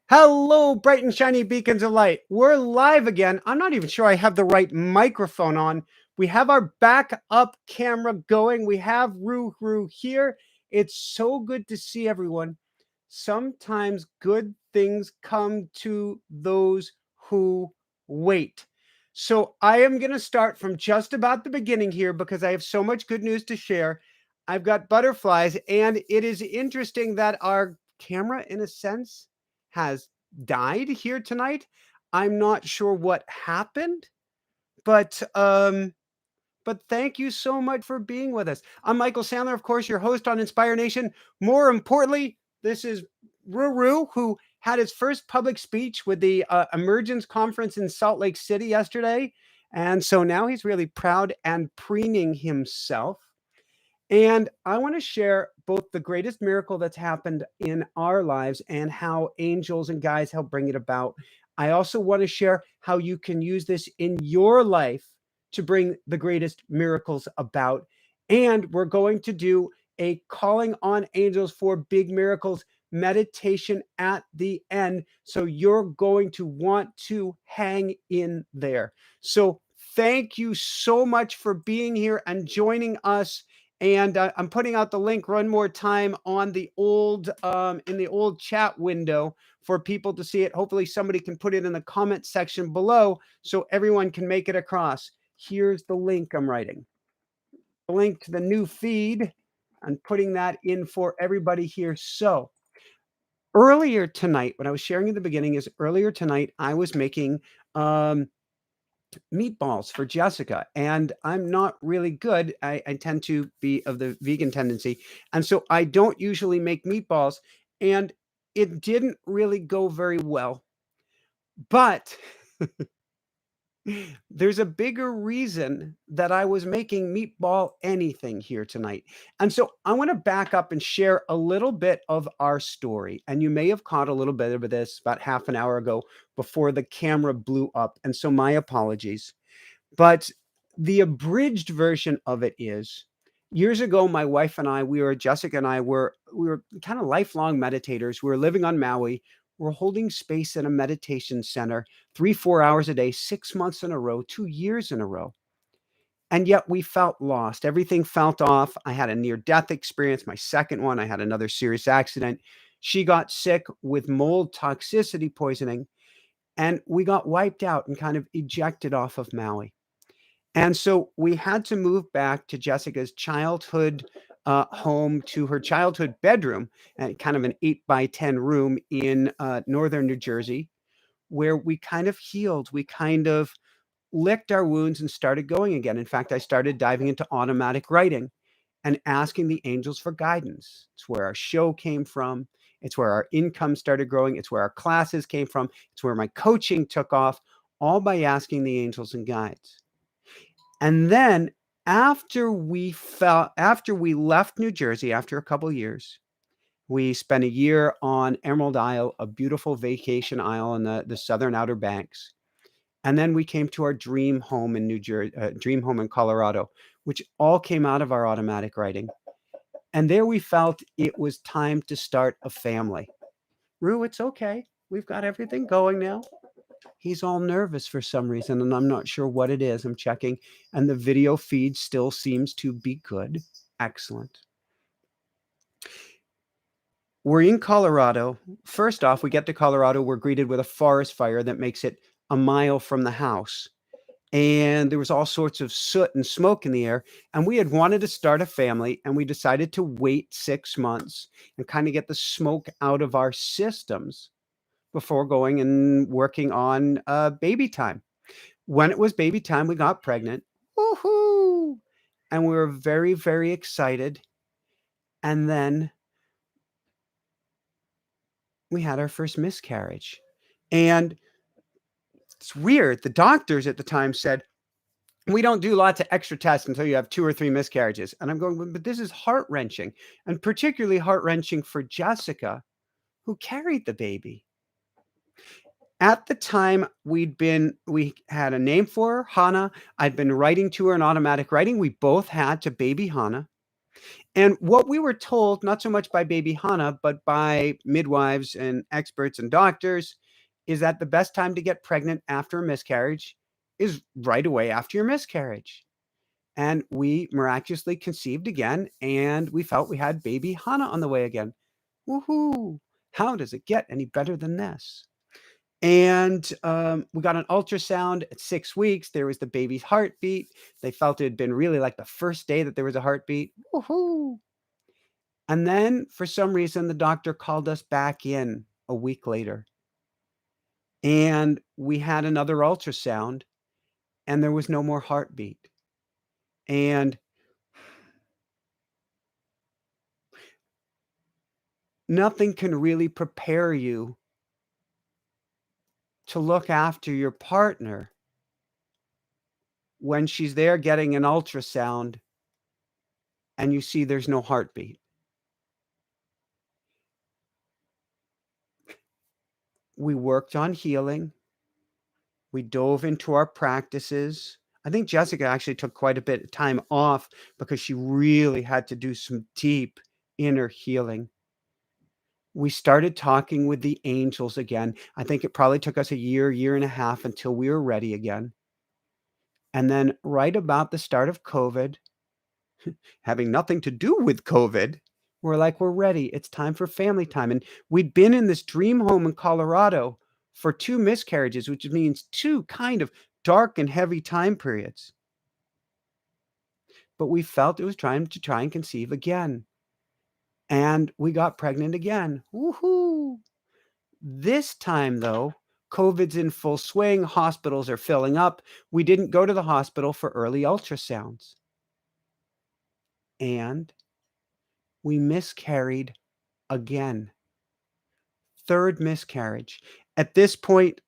Hello, bright and shiny beacons of light. We're live again. I'm not even sure I have the right microphone on. We have our backup camera going. We have Roo here. It's so good to see everyone. Sometimes good things come to those who wait. So I am going to start from just about the beginning here because I have so much good news to share. I've got butterflies, and it is interesting that our camera, in a sense, has died here tonight. I'm not sure what happened, but thank you so much for being with us. I'm Michael Sandler, of course, your host on Inspire Nation. More importantly, this is Ruru, who had his first public speech with the Emergence Conference in Salt Lake City yesterday. And so now he's really proud and preening himself. And I want to share both the greatest miracle that's happened in our lives and how angels and guides help bring it about. I also want to share how you can use this in your life to bring the greatest miracles about. And we're going to do a calling on angels for big miracles meditation at the end. So you're going to want to hang in there. So thank you so much for being here and joining us. And I'm putting out the link one more time on the old in the old chat window for people to see it. Hopefully somebody can put it in the comment section below so everyone can make it across. Here's the link I'm writing. The link to the new feed. I'm putting that in for everybody here. So earlier tonight, what I was sharing in the beginning is earlier tonight, I was making meatballs for Jessica, and I'm not really good. I tend to be of the vegan tendency, and so I don't usually make meatballs, and it didn't really go very well. But there's a bigger reason that I was making meatball anything here tonight. And so I want to back up and share a little bit of our story. And you may have caught a little bit of this about half an hour ago before the camera blew up. And so my apologies. But the abridged version of it is years ago, my wife and I, Jessica and I we were kind of lifelong meditators. We were living on Maui. We're holding space in a meditation center 3, 4 hours a day, 6 months in a row, 2 years in a row. And yet we felt lost. Everything felt off. I had a near death experience, my second one. I had another serious accident. She got sick with mold toxicity poisoning, and we got wiped out and kind of ejected off of Maui. And so we had to move back to Jessica's childhood home, to her childhood bedroom, and kind of an 8 by 10 room in northern New Jersey, where we kind of healed. We kind of licked our wounds and started going again. In fact, I started diving into automatic writing and asking the angels for guidance. It's where our show came from. It's where our income started growing. It's where our classes came from. It's where my coaching took off, all by asking the angels and guides. And then after we left New Jersey, after a couple years, we spent a year on Emerald Isle, a beautiful vacation isle in the southern Outer Banks. And then we came to our dream home in New Jersey, dream home in Colorado, which all came out of our automatic writing. And there we felt it was time to start a family. Rue, it's okay. We've got everything going now. He's all nervous for some reason, and I'm not sure what it is. I'm checking, and the video feed still seems to be good. Excellent. We're in Colorado. First off, we get to Colorado, we're greeted with a forest fire that makes it a mile from the house. And there was all sorts of soot and smoke in the air. And we had wanted to start a family, and we decided to wait 6 months and kind of get the smoke out of our systems before going and working on baby time. When it was baby time, we got pregnant. Woohoo! And we were very, very excited. And then we had our first miscarriage. And it's weird. The doctors at the time said, we don't do lots of extra tests until you have 2 or 3 miscarriages. And I'm going, but this is heart wrenching, and particularly heart wrenching for Jessica, who carried the baby. At the time, we had a name for her, Hannah. I'd been writing to her in automatic writing. We both had to baby Hannah. And what we were told, not so much by baby Hannah, but by midwives and experts and doctors, is that the best time to get pregnant after a miscarriage is right away after your miscarriage. And we miraculously conceived again, and we felt we had baby Hannah on the way again. Woohoo! How does it get any better than this? And we got an ultrasound at 6 weeks. There was the baby's heartbeat. They felt it had been really like the first day that there was a heartbeat. Woohoo! And then for some reason, the doctor called us back in a week later, and we had another ultrasound, and there was no more heartbeat. And nothing can really prepare you to look after your partner when she's there getting an ultrasound and you see there's no heartbeat. We worked on healing. We dove into our practices. I think Jessica actually took quite a bit of time off because she really had to do some deep inner healing. We started talking with the angels again. I think it probably took us a year, year and a half until we were ready again. And then right about the start of COVID, having nothing to do with COVID, we're like, "We're ready. It's time for family time." And we'd been in this dream home in Colorado for 2 miscarriages, which means 2 kind of dark and heavy time periods. But we felt it was time to try and conceive again, and we got pregnant again. Woohoo! This time, though, COVID's in full swing, hospitals are filling up. We didn't go to the hospital for early ultrasounds, and we miscarried again. 3rd miscarriage. At this point,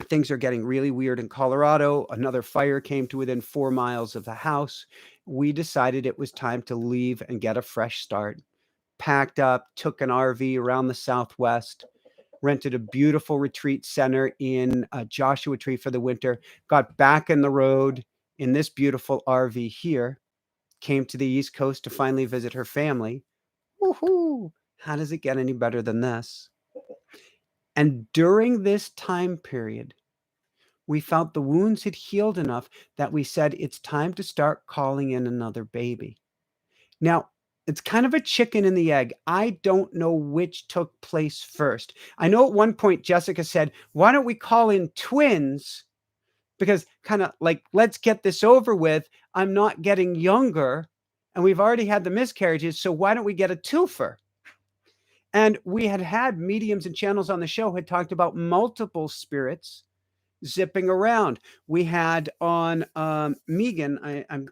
things are getting really weird in Colorado. Another fire came to within 4 miles of the house. We decided it was time to leave and get a fresh start. Packed up, took an RV around the Southwest, rented a beautiful retreat center in Joshua Tree for the winter, got back in the road in this beautiful RV here, came to the East Coast to finally visit her family. Woohoo! How does it get any better than this? And during this time period, we felt the wounds had healed enough that we said, it's time to start calling in another baby. Now, it's kind of a chicken and the egg. I don't know which took place first. I know at one point Jessica said, why don't we call in twins? Because kind of like, let's get this over with. I'm not getting younger and we've already had the miscarriages. So why don't we get a twofer? And we had mediums and channels on the show had talked about multiple spirits zipping around. We had on Megan, I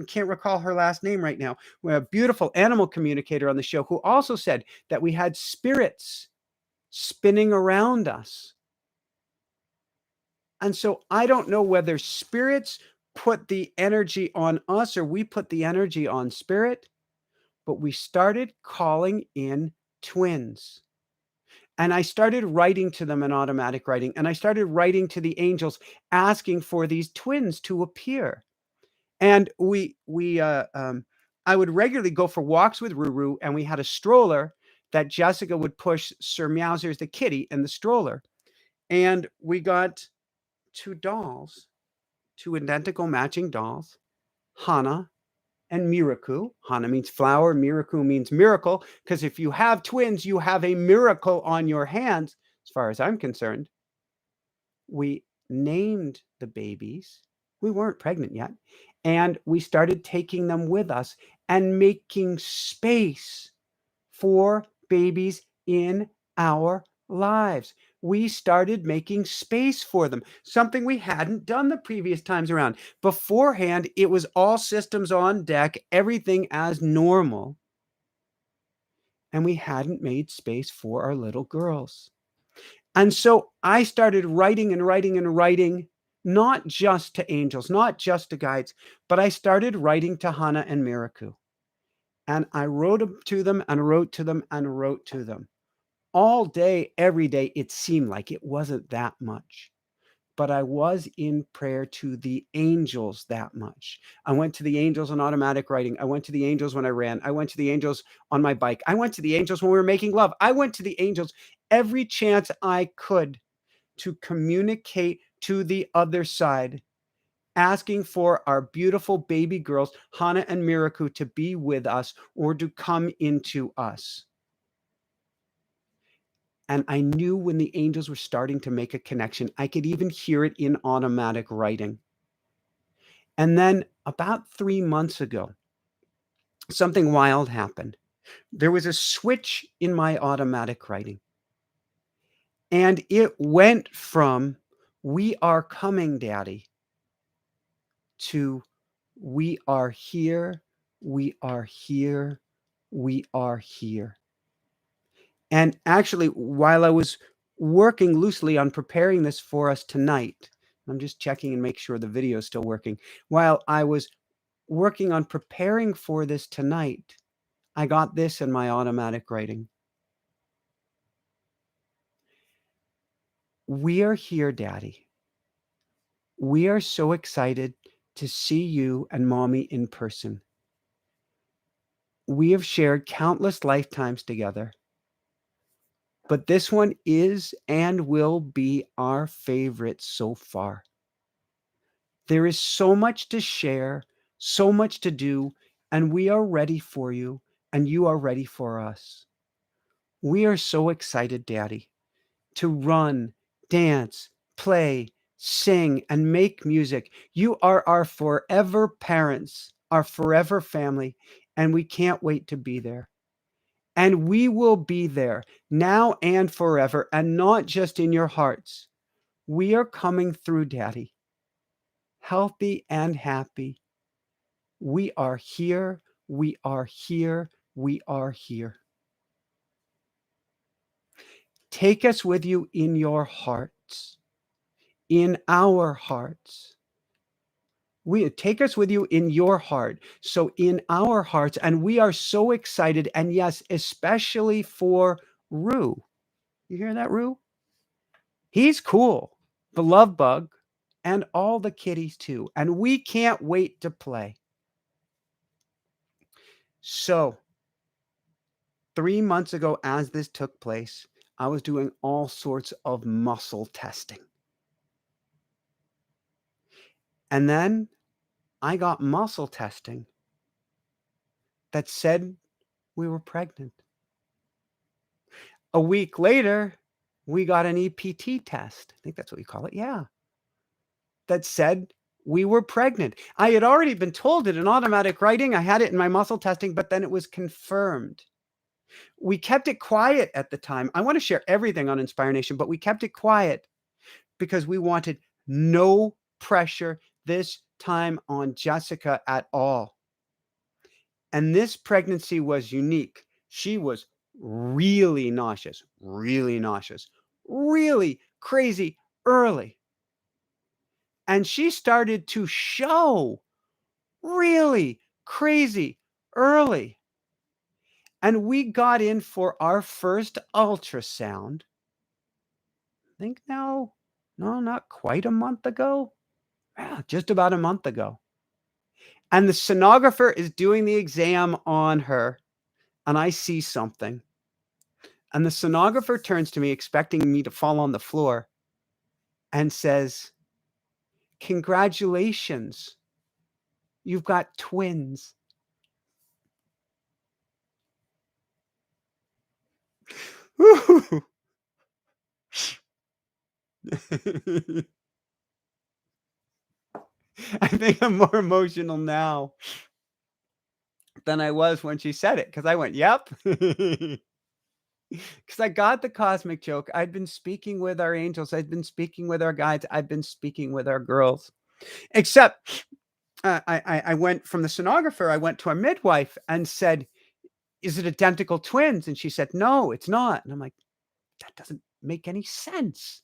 can't recall her last name right now. We have a beautiful animal communicator on the show who also said that we had spirits spinning around us. And so I don't know whether spirits put the energy on us or we put the energy on spirit, but we started calling in twins. And I started writing to them in automatic writing, and I started writing to the angels asking for these twins to appear. And I would regularly go for walks with Ruru, and we had a stroller that Jessica would push Sir Meowsers the kitty in the stroller. And we got 2 dolls, 2 identical matching dolls, Hana and Miraku. Hana means flower, Miraku means miracle, because if you have twins, you have a miracle on your hands, as far as I'm concerned. We named the babies. We weren't pregnant yet. And we started taking them with us and making space for babies in our lives. We started making space for them, something we hadn't done the previous times around. Beforehand, it was all systems on deck, everything as normal. And we hadn't made space for our little girls. And so I started writing and writing and writing, not just to angels, not just to guides, but I started writing to Hana and Miraku. And I wrote to them and wrote to them and wrote to them. All day, every day, it seemed like it wasn't that much. but I was in prayer to the angels that much. I went to the angels on automatic writing. I went to the angels when I ran. I went to the angels on my bike. I went to the angels when we were making love. I went to the angels every chance I could to communicate to the other side, asking for our beautiful baby girls, Hannah and Miraku, to be with us or to come into us. And I knew when the angels were starting to make a connection. I could even hear it in automatic writing. And then about 3 months ago, something wild happened. There was a switch in my automatic writing, and it went from "We are coming, Daddy," to "We are here, we are here, we are here." And actually, while I was working loosely on preparing this for us tonight, I'm just checking and make sure the video is still working. While I was working on preparing for this tonight, I got this in my automatic writing. "We are here, Daddy. We are so excited to see you and Mommy in person. We have shared countless lifetimes together, but this one is and will be our favorite so far. There is so much to share, so much to do, and we are ready for you, and you are ready for us. We are so excited, Daddy, to run, dance, play, sing, and make music. You are our forever parents, our forever family, and we can't wait to be there. And we will be there now and forever, and not just in your hearts. We are coming through, Daddy, healthy and happy. We are here, we are here, we are here. Take us with you in your hearts, in our hearts. We take us with you in your heart, so in our hearts, and we are so excited, and yes, especially for Rue. You hear that, Rue? He's cool, the love bug, and all the kitties too, and we can't wait to play. So 3 months ago, as this took place, I was doing all sorts of muscle testing. And then I got muscle testing that said we were pregnant. A week later, we got an EPT test. I think that's what you call it. Yeah. That said we were pregnant. I had already been told it in automatic writing. I had it in my muscle testing, but then it was confirmed. We kept it quiet at the time. I want to share everything on Inspire Nation, but we kept it quiet because we wanted no pressure this time on Jessica at all. And this pregnancy was unique. She was really nauseous, really crazy early. And she started to show really crazy early. And we got in for our first ultrasound. I think now, no, not quite a month ago. Yeah, just about a month ago. And the sonographer is doing the exam on her, and I see something. And the sonographer turns to me, expecting me to fall on the floor, and says, "Congratulations, you've got twins." I think I'm more emotional now than I was when she said it, because I went, "Yep." Because I got the cosmic joke. I'd been speaking with our angels. I'd been speaking with our guides. I've been speaking with our girls. Except I went from the sonographer, I went to our midwife and said, "Is it identical twins?" And she said, "No, it's not." And I'm like, that doesn't make any sense.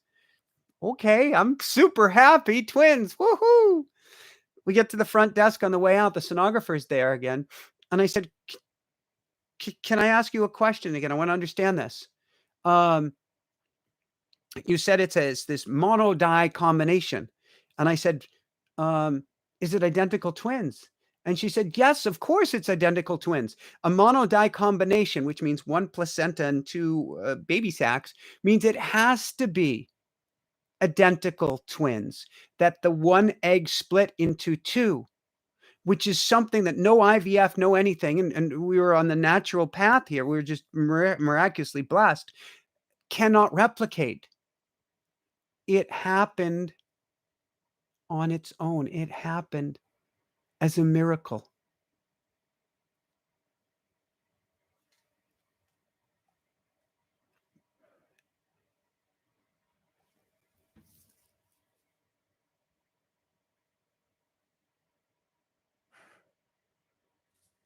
Okay, I'm super happy. Twins. Woohoo. We get to the front desk on the way out. The sonographer's there again. And I said, Can I ask you a question again? I want to understand this. Um, You said it's this mono-di combination. And I said, "Is it identical twins?" And she said, "Yes, of course it's identical twins. A mono-di combination, which means 1 placenta and 2, baby sacs, means it has to be identical twins, that the 1 egg split into 2, which is something that no IVF, no anything, and we were on the natural path here, we were just miraculously blessed, cannot replicate. It happened on its own. It happened as a miracle.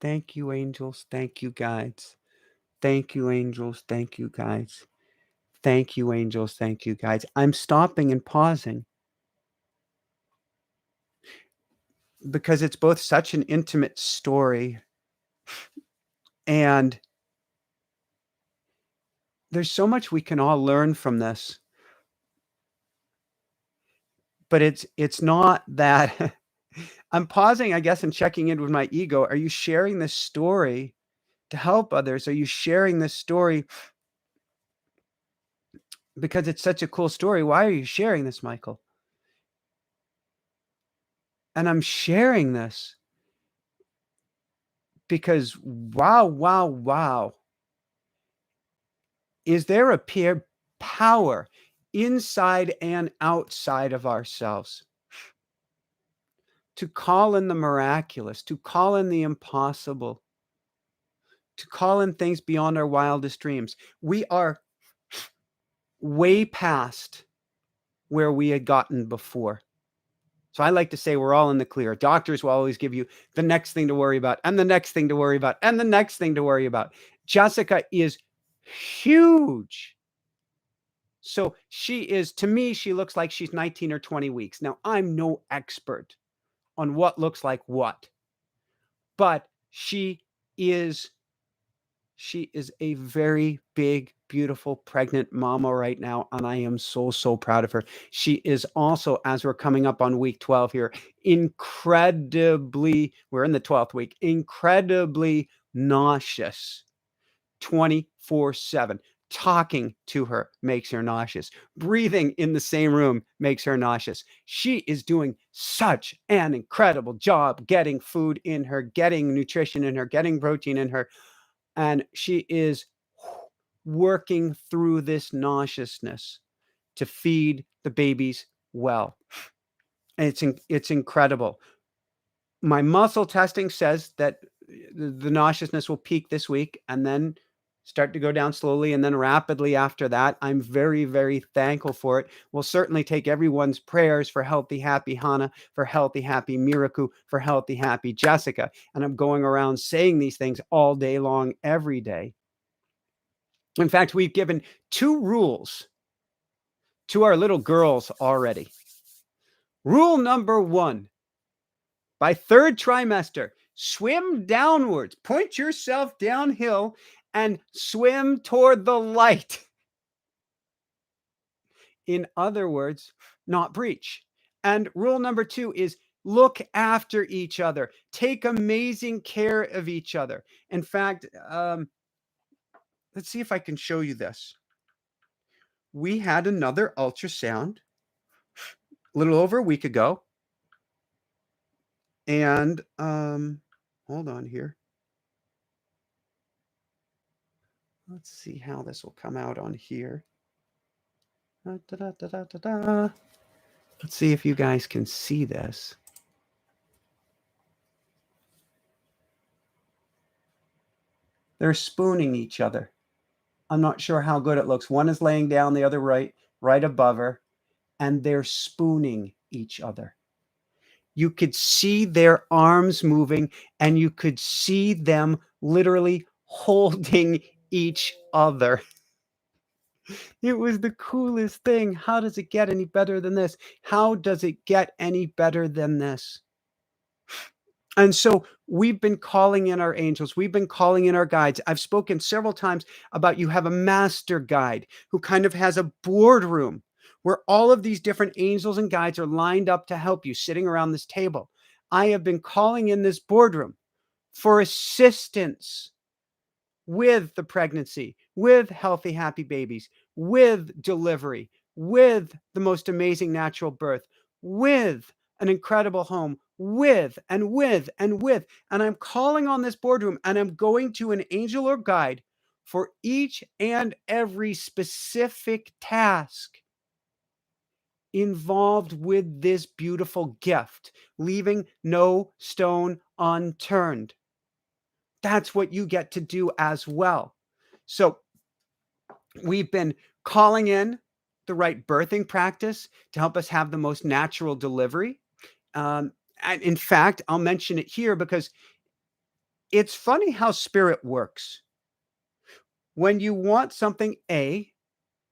Thank you, angels. Thank you, guides. Thank you, angels. Thank you, guides. Thank you, angels. Thank you, guides. I'm stopping and pausing because it's both such an intimate story and there's so much we can all learn from this. But it's not that I'm pausing, I guess, and checking in with my ego. Are you sharing this story to help others? Are you sharing this story because it's such a cool story? Why are you sharing this, Michael? And I'm sharing this because wow, wow, wow. Is there a peer power inside and outside of ourselves to call in the miraculous, to call in the impossible, to call in things beyond our wildest dreams? We are way past where we had gotten before. So I like to say we're all in the clear. Doctors will always give you the next thing to worry about, and the next thing to worry about, and the next thing to worry about. Jessica is huge. So she is, to me, she looks like she's 19 or 20 weeks. Now, I'm no expert on what looks like what, but is she is a very big, beautiful, pregnant mama right now, and I am so, so proud of her. She is also, as we're coming up on week 12 here, incredibly, we're in the 12th week, incredibly nauseous 24/7. Talking to her makes her nauseous. Breathing in the same room makes her nauseous. She is doing such an incredible job getting food in her, getting nutrition in her, getting protein in her, and she is working through this nauseousness to feed the babies well. And it's incredible. My muscle testing says that the nauseousness will peak this week and then start to go down slowly and then rapidly after that. I'm very, very thankful for it. We'll certainly take everyone's prayers for healthy, happy Hannah, for healthy, happy Miraku, for healthy, happy Jessica. And I'm going around saying these things all day long, every day. In fact, we've given 2 rules to our little girls already. Rule number 1, by 3rd trimester, swim downwards, point yourself downhill and swim toward the light. In other words, not breach. And rule number 2 is look after each other. Take amazing care of each other. In fact, let's see if I can show you this. We had another ultrasound a little over a week ago. And hold on here. Let's see how this will come out on here. Da, da, da, da, da, da. Let's see if you guys can see this. They're spooning each other. I'm not sure how good it looks. One is laying down, the other right above her, and they're spooning each other. You could see their arms moving, and you could see them literally holding each other. It was the coolest thing. How does it get any better than this? How does it get any better than this? And so we've been calling in our angels. We've been calling in our guides. I've spoken several times about you have a master guide who kind of has a boardroom where all of these different angels and guides are lined up to help you sitting around this table. I have been calling in this boardroom for assistance with the pregnancy, with healthy, happy babies, with delivery, with the most amazing natural birth, with an incredible home, with and with and with. And I'm calling on this boardroom and I'm going to an angel or guide for each and every specific task involved with this beautiful gift, leaving no stone unturned. That's what you get to do as well. So we've been calling in the right birthing practice to help us have the most natural delivery. And in fact, I'll mention it here because it's funny how spirit works. When you want something A,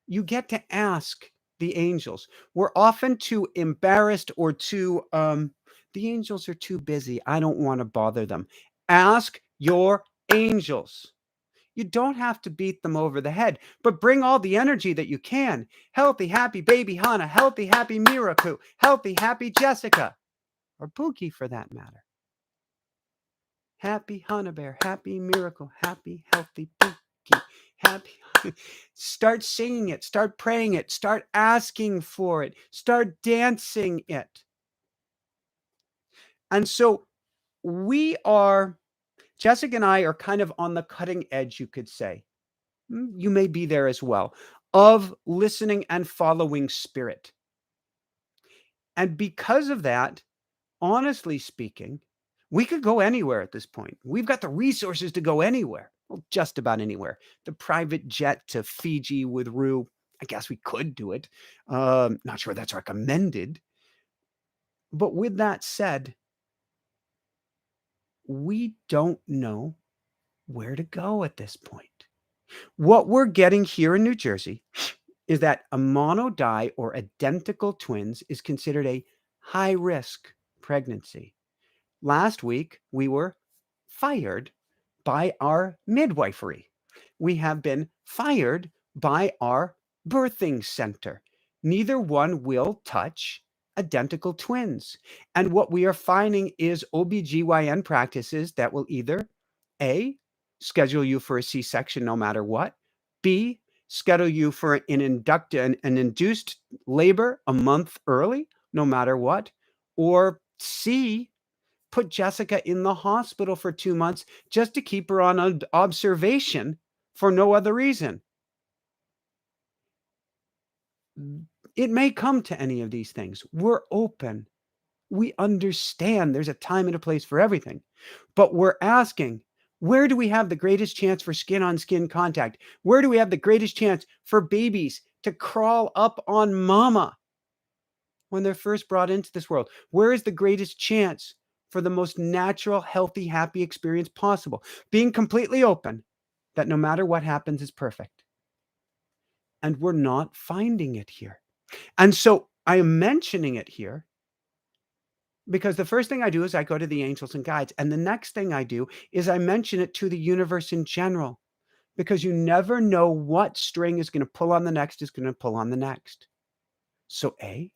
you get to ask the angels. We're often too embarrassed or the angels are too busy. I don't want to bother them. Ask your angels. You don't have to beat them over the head, but bring all the energy that you can. Healthy, happy baby Hannah, healthy, happy Miraku, healthy, happy Jessica, or Pookie for that matter. Happy Hannah Bear, happy Miracle, happy, healthy Pookie, happy. Start singing it, start praying it, start asking for it, start dancing it. And so Jessica and I are kind of on the cutting edge, you could say. You may be there as well, of listening and following spirit. And because of that, honestly speaking, we could go anywhere at this point. We've got the resources to go anywhere. Well, just about anywhere. The private jet to Fiji with Rue, I guess we could do it. Not sure that's recommended. But with that said, we don't know where to go at this point. What we're getting here in New Jersey is that a monodi or identical twins is considered a high risk pregnancy. Last week, we were fired by our midwifery. We have been fired by our birthing center. Neither one will touch identical twins. And what we are finding is OBGYN practices that will either A, schedule you for a C-section no matter what, B, schedule you for an induced labor a month early no matter what, or C, put Jessica in the hospital for 2 months just to keep her on observation for no other reason. It may come to any of these things. We're open. We understand there's a time and a place for everything. But we're asking, where do we have the greatest chance for skin-on-skin contact? Where do we have the greatest chance for babies to crawl up on mama when they're first brought into this world? Where is the greatest chance for the most natural, healthy, happy experience possible? Being completely open that no matter what happens is perfect. And we're not finding it here. And so I am mentioning it here because the first thing I do is I go to the angels and guides. And the next thing I do is I mention it to the universe in general, because you never know what string is going to pull on the next is going to pull on the next. So A,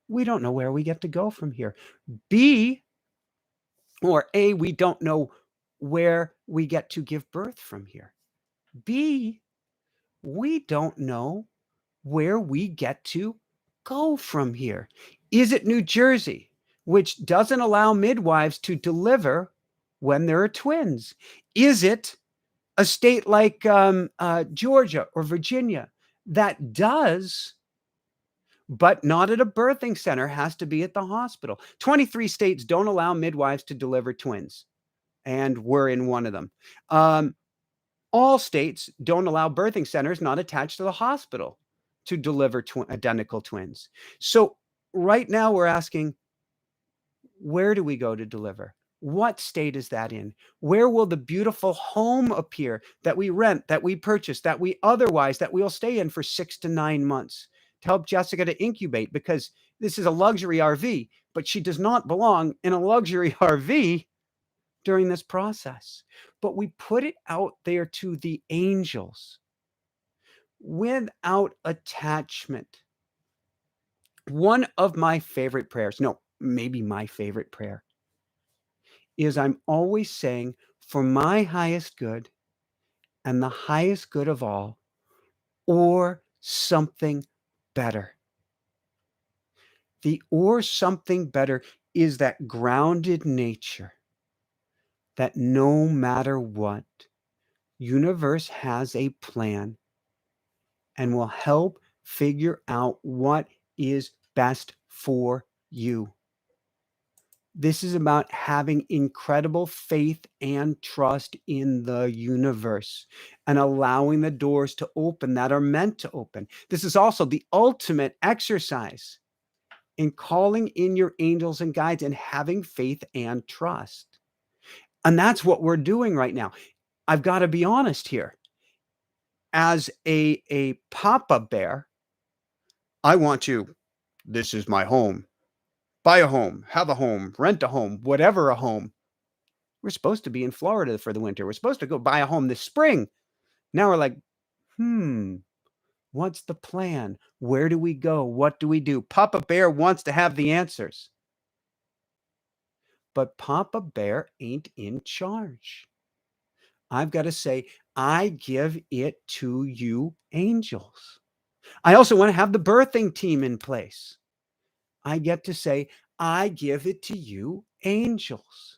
we don't know where we get to go from here. B, we don't know where we get to give birth from here. B, we don't know where we get to go from here. Is it New Jersey, which doesn't allow midwives to deliver when there are twins? Is it a state like Georgia or Virginia that does, but not at a birthing center, has to be at the hospital? 23 states don't allow midwives to deliver twins, and we're in one of them. All states don't allow birthing centers not attached to the hospital to deliver identical twins. So right now we're asking, where do we go to deliver? What state is that in? Where will the beautiful home appear that we rent, that we purchase, that we'll stay in for 6 to 9 months to help Jessica to incubate? Because this is a luxury RV, but she does not belong in a luxury RV. during this process, but we put it out there to the angels without attachment. One of my favorite prayers, no, maybe my favorite prayer, is I'm always saying, for my highest good and the highest good of all, or something better. The or something better is that grounded nature that no matter what, universe has a plan and will help figure out what is best for you. This is about having incredible faith and trust in the universe and allowing the doors to open that are meant to open. This is also the ultimate exercise in calling in your angels and guides and having faith and trust. And that's what we're doing right now. I've got to be honest here. As a papa bear, I want to, this is my home. Buy a home, have a home, rent a home, whatever a home. We're supposed to be in Florida for the winter. We're supposed to go buy a home this spring. Now we're like, what's the plan? Where do we go? What do we do? Papa Bear wants to have the answers. But Papa Bear ain't in charge. I've got to say, I give it to you, angels. I also want to have the birthing team in place. I get to say, I give it to you, angels.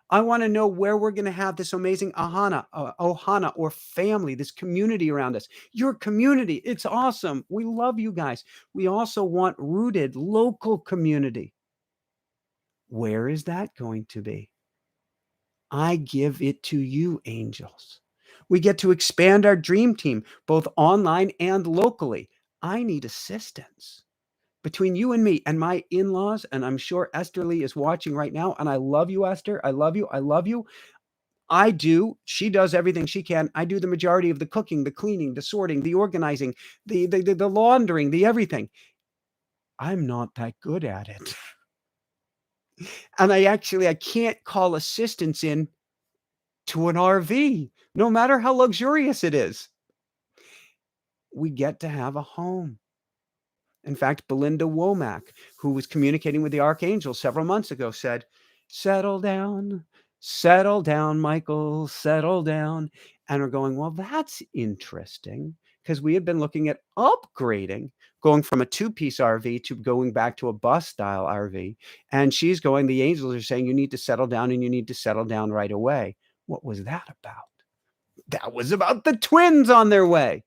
I want to know where we're going to have this amazing ohana or family, this community around us. Your community, it's awesome. We love you guys. We also want rooted local community. Where is that going to be? I give it to you, angels. We get to expand our dream team, both online and locally. I need assistance. Between you and me and my in-laws, and I'm sure Esther Lee is watching right now, and I love you, Esther. I love you. I love you. I do. She does everything she can. I do the majority of the cooking, the cleaning, the sorting, the organizing, the laundering, the everything. I'm not that good at it. And I can't call assistance in to an RV, no matter how luxurious it is. We get to have a home. In fact, Belinda Womack, who was communicating with the archangel several months ago, said, settle down, Michael, settle down. And we're going, well, that's interesting, because we had been looking at upgrading, going from a two-piece RV to going back to a bus-style RV. And she's going, the angels are saying, you need to settle down, and you need to settle down right away. What was that about? That was about the twins on their way.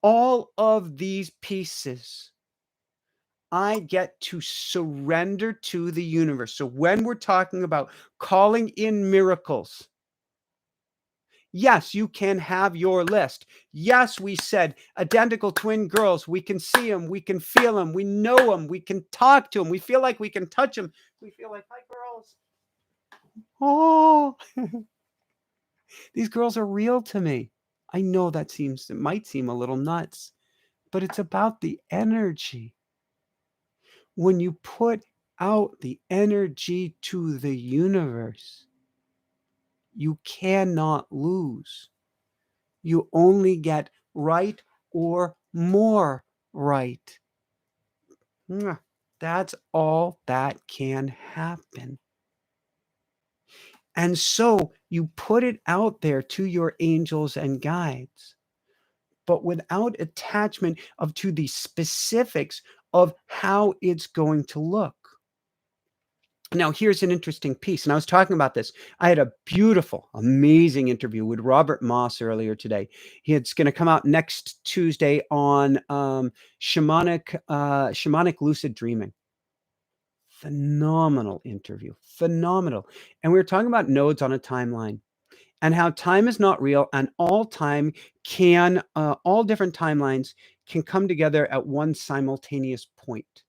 All of these pieces I get to surrender to the universe. So when we're talking about calling in miracles, yes, you can have your list. Yes, we said identical twin girls. We can see them. We can feel them. We know them. We can talk to them. We feel like we can touch them. We feel like, hi, girls. Oh, these girls are real to me. I know it might seem a little nuts, but it's about the energy. When you put out the energy to the universe, you cannot lose. You only get right or more right. That's all that can happen. And so you put it out there to your angels and guides, but without attachment to the specifics of how it's going to look. Now, here's an interesting piece, and I was talking about this. I had a beautiful, amazing interview with Robert Moss earlier today. It's going to come out next Tuesday on shamanic lucid dreaming. Phenomenal interview, phenomenal. And we were talking about nodes on a timeline and how time is not real, and all time can, all different timelines can come together at one simultaneous point.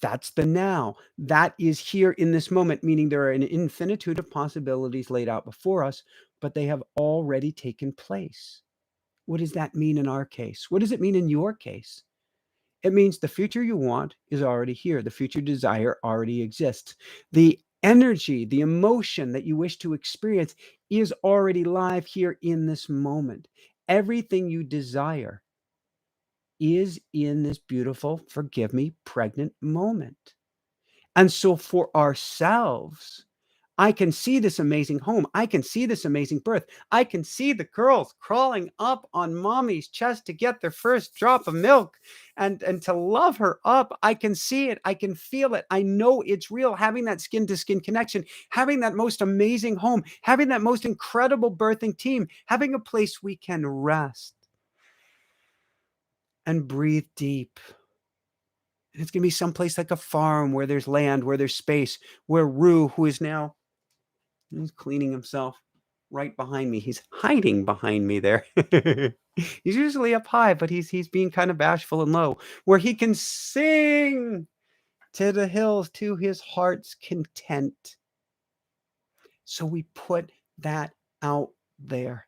That's the now. That is here in this moment, meaning there are an infinitude of possibilities laid out before us, but they have already taken place. What does that mean in our case? What does it mean in your case? It means the future you want is already here. The future desire already exists. The energy, the emotion that you wish to experience is already live here in this moment. Everything you desire is in this beautiful, forgive me, pregnant moment. And so for ourselves, I can see this amazing home. I can see this amazing birth. I can see the girls crawling up on mommy's chest to get their first drop of milk and to love her up. I can see it. I can feel it. I know it's real. Having that skin to skin connection, having that most amazing home, having that most incredible birthing team, having a place we can rest and breathe deep. And it's going to be someplace like a farm where there's land, where there's space, where Rue, who is now he's cleaning himself right behind me. He's hiding behind me there. He's usually up high, but he's being kind of bashful and low, where he can sing to the hills to his heart's content. So we put that out there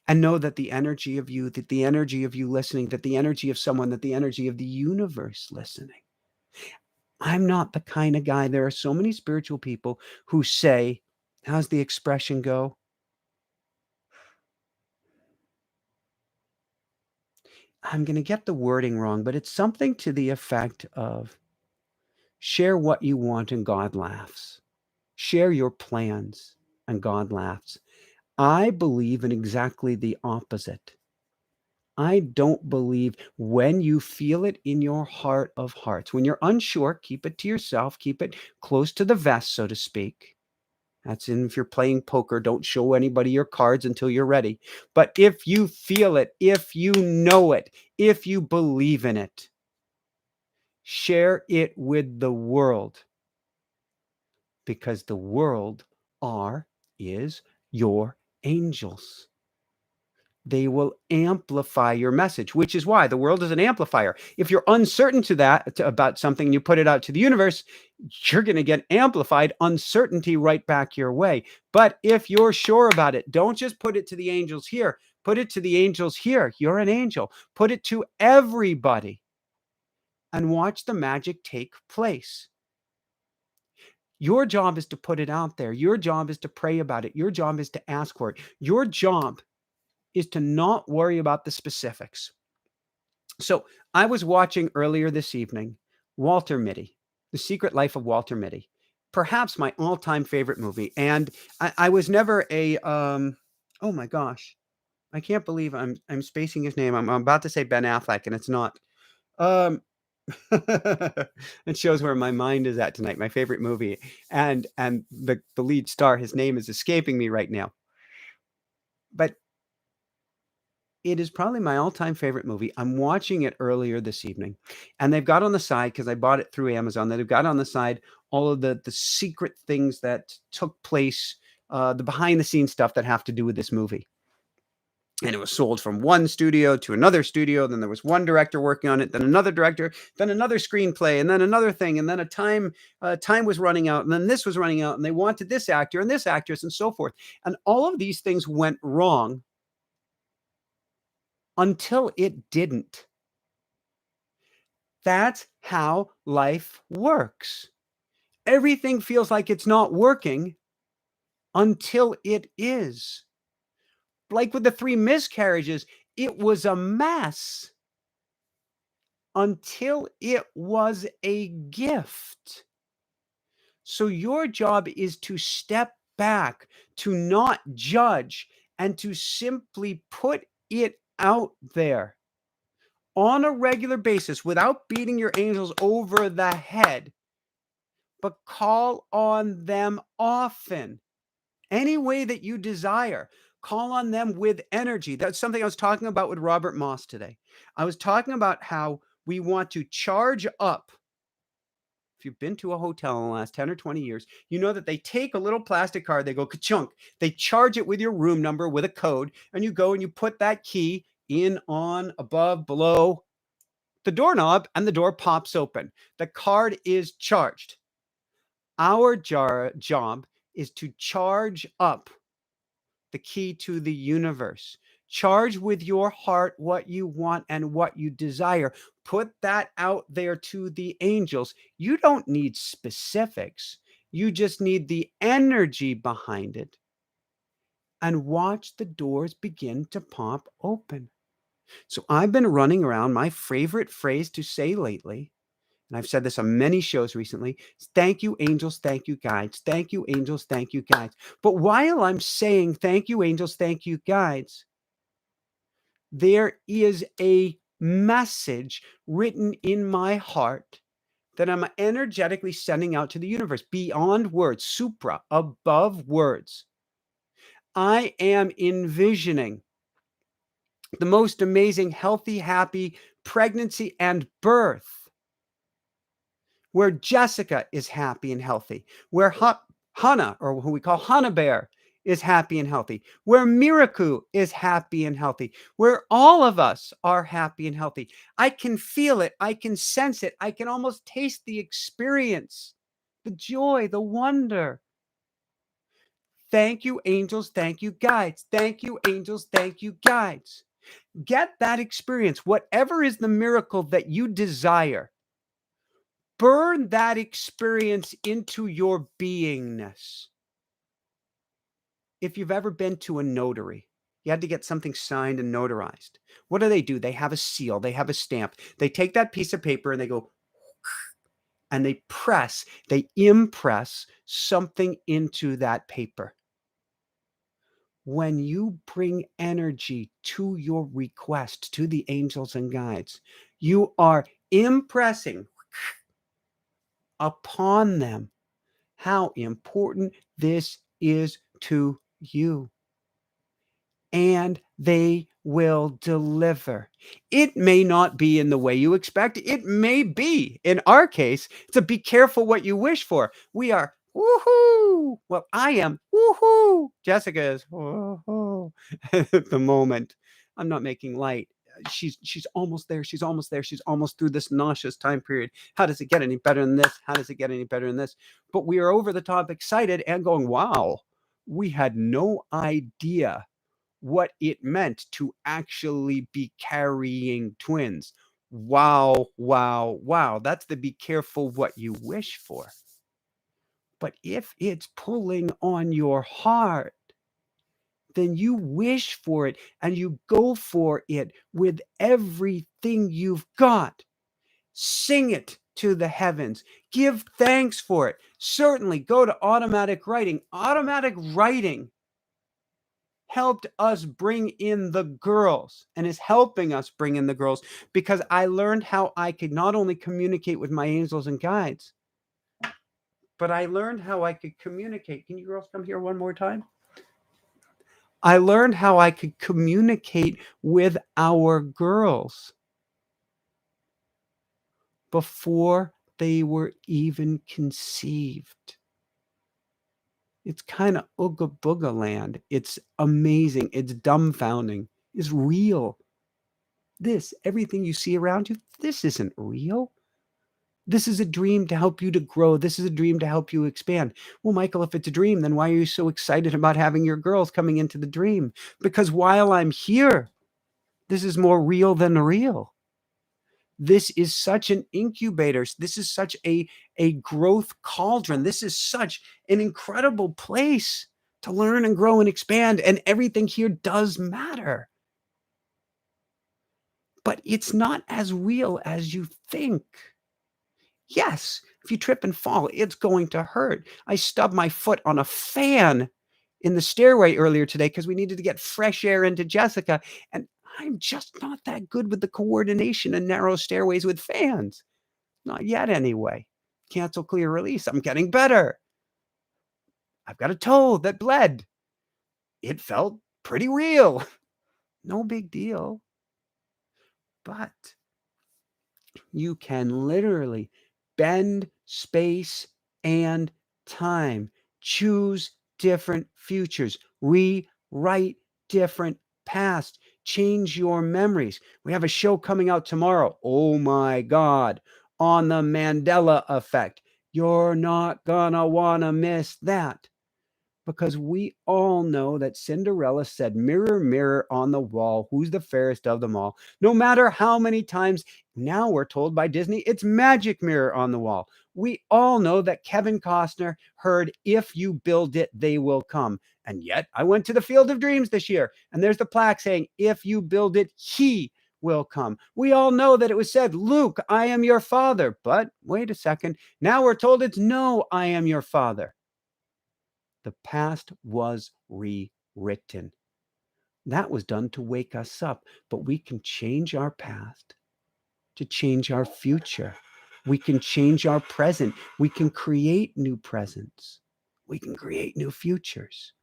and know that the energy of you, that the energy of you listening, that the energy of someone, that the energy of the universe listening. I'm not the kind of guy. There are so many spiritual people who say, how's the expression go? I'm going to get the wording wrong, but it's something to the effect of share what you want and God laughs. Share your plans and God laughs. I believe in exactly the opposite. I don't believe when you feel it in your heart of hearts. When you're unsure, keep it to yourself, keep it close to the vest, so to speak. That's in if you're playing poker, don't show anybody your cards until you're ready. But if you feel it, if you know it, if you believe in it, share it with the world, because the world is your angels. They will amplify your message, which is why the world is an amplifier. If you're uncertain about something and you put it out to the universe, you're going to get amplified uncertainty right back your way. But if you're sure about it, don't just put it to the angels here. Put it to the angels here. You're an angel. Put it to everybody and watch the magic take place. Your job is to put it out there. Your job is to pray about it. Your job is to ask for it. Your job is to not worry about the specifics. So I was watching earlier this evening, Walter Mitty, The Secret Life of Walter Mitty, perhaps my all-time favorite movie. And I was never oh my gosh, I can't believe I'm spacing his name. I'm about to say Ben Affleck, and it's not. Um, it shows where my mind is at tonight. My favorite movie, and the lead star, his name is escaping me right now, but it is probably my all-time favorite movie. I'm watching it earlier this evening, and they've got on the side, because I bought it through Amazon, they've got on the side all of the secret things that took place, the behind-the-scenes stuff that have to do with this movie. And it was sold from one studio to another studio. Then there was one director working on it, then another director, then another screenplay, and then another thing, and then time was running out, and then this was running out, and they wanted this actor and this actress and so forth. And all of these things went wrong until it didn't. That's how life works. Everything feels like it's not working until it is. Like with the 3 miscarriages, it was a mess until it was a gift. So your job is to step back, to not judge, and to simply put it out there on a regular basis without beating your angels over the head, but call on them often, any way that you desire. Call on them with energy. That's something I was talking about with Robert Moss today. I was talking about how we want to charge up. If you've been to a hotel in the last 10 or 20 years, you know that they take a little plastic card, they go ka-chunk, they charge it with your room number with a code, and you go and you put that key in, on, above, below the doorknob, and the door pops open. The card is charged. Our job is to charge up the key to the universe. Charge with your heart what you want and what you desire. Put that out there to the angels. You don't need specifics. You just need the energy behind it, and watch the doors begin to pop open. So I've been running around, my favorite phrase to say lately, and I've said this on many shows recently, is thank you, angels, thank you, guides. Thank you, angels, thank you, guides. But while I'm saying thank you, angels, thank you, guides, there is a message written in my heart that I'm energetically sending out to the universe beyond words, supra, above words. I am envisioning the most amazing, healthy, happy pregnancy and birth, where Jessica is happy and healthy, where Hannah, or who we call Hannah Bear, is happy and healthy, where Miraku is happy and healthy, where all of us are happy and healthy. I can feel it. I can sense it. I can almost taste the experience, the joy, the wonder. Thank you, angels. Thank you, guides. Thank you, angels. Thank you, guides. Get that experience, whatever is the miracle that you desire. Burn that experience into your beingness. If you've ever been to a notary, you had to get something signed and notarized. What do? They have a seal, they have a stamp. They take that piece of paper and they go, and they impress something into that paper. When you bring energy to your request, to the angels and guides, you are impressing upon them how important this is to you. And they will deliver. It may not be in the way you expect. It may be. In our case, it's a be careful what you wish for. We are woohoo. Well, I am woohoo. Jessica is woohoo at the moment. I'm not making light. She's almost there. She's almost there. She's almost through this nauseous time period. How does it get any better than this? How does it get any better than this? But we are over the top excited and going, wow, we had no idea what it meant to actually be carrying twins. Wow, wow, wow. That's the be careful what you wish for. But if it's pulling on your heart, then you wish for it and you go for it with everything you've got. Sing it to the heavens. Give thanks for it. Certainly go to automatic writing. Automatic writing helped us bring in the girls and is helping us bring in the girls, because I learned how I could not only communicate with my angels and guides, but I learned how I could communicate. Can you girls come here one more time? I learned how I could communicate with our girls before they were even conceived. It's kind of ooga booga land. It's amazing. It's dumbfounding. It's real. Everything you see around you, this isn't real. This is a dream to help you to grow. This is a dream to help you expand. Well, Michael, if it's a dream, then why are you so excited about having your girls coming into the dream? Because while I'm here, this is more real than real. This is such an incubator. This is such a growth cauldron. This is such an incredible place to learn and grow and expand. And everything here does matter. But it's not as real as you think. Yes, if you trip and fall, it's going to hurt. I stubbed my foot on a fan in the stairway earlier today because we needed to get fresh air into Jessica. And I'm just not that good with the coordination and narrow stairways with fans. Not yet, anyway. Cancel, clear, release. I'm getting better. I've got a toe that bled. It felt pretty real. No big deal. But you can literally bend space and time, choose different futures, rewrite different past, change your memories. We have a show coming out tomorrow. Oh my God, on the Mandela effect. You're not gonna wanna miss that. because we all know that Cinderella said, "Mirror, mirror on the wall, who's the fairest of them all?" No matter how many times now we're told by Disney, it's magic mirror on the wall. We all know that Kevin Costner heard, "If you build it, they will come." And yet I went to the Field of Dreams this year, and there's the plaque saying, "If you build it, he will come." We all know that it was said, "Luke, I am your father." But wait a second. Now we're told it's, "No, I am your father." The past was rewritten. That was done to wake us up, but we can change our past to change our future. We can change our present. We can create new presents. We can create new futures.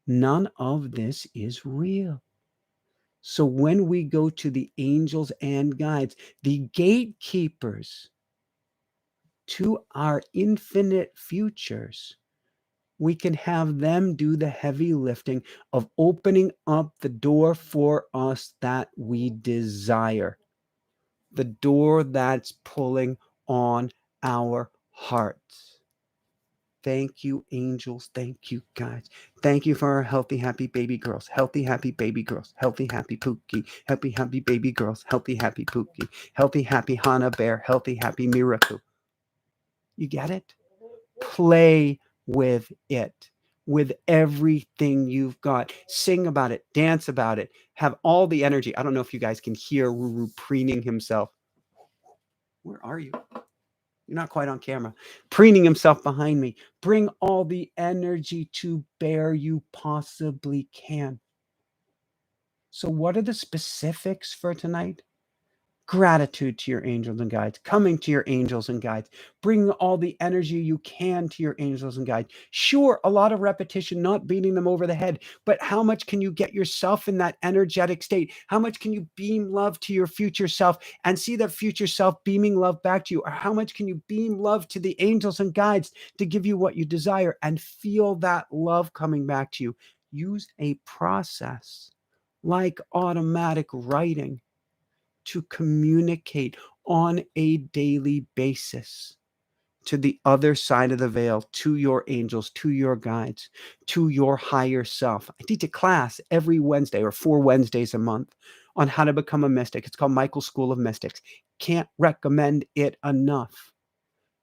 None of this is real. So when we go to the angels and guides, the gatekeepers to our infinite futures, we can have them do the heavy lifting of opening up the door for us that we desire, the door that's pulling on our hearts. Thank you, angels. Thank you, guys. Thank you for our healthy, happy baby girls. Healthy, happy baby girls. Healthy, happy Pookie. Healthy, happy baby girls. Healthy, happy Pookie. Healthy, happy Hana Bear. Healthy, happy Miracle. You get it? Play with it, with everything you've got. Sing about it, dance about it, have all the energy. I don't know if you guys can hear Ruru preening himself. Where are you? You're not quite on camera. Preening himself behind me. Bring all the energy to bear you possibly can. So, what are the specifics for tonight? Gratitude to your angels and guides, coming to your angels and guides, bringing all the energy you can to your angels and guides. Sure, a lot of repetition, not beating them over the head, but how much can you get yourself in that energetic state? How much can you beam love to your future self and see that future self beaming love back to you? Or how much can you beam love to the angels and guides to give you what you desire and feel that love coming back to you? Use a process like automatic writing to communicate on a daily basis to the other side of the veil, to your angels, to your guides, to your higher self. I teach a class every Wednesday or 4 Wednesdays a month on how to become a mystic. It's called Michael's School of Mystics. Can't recommend it enough.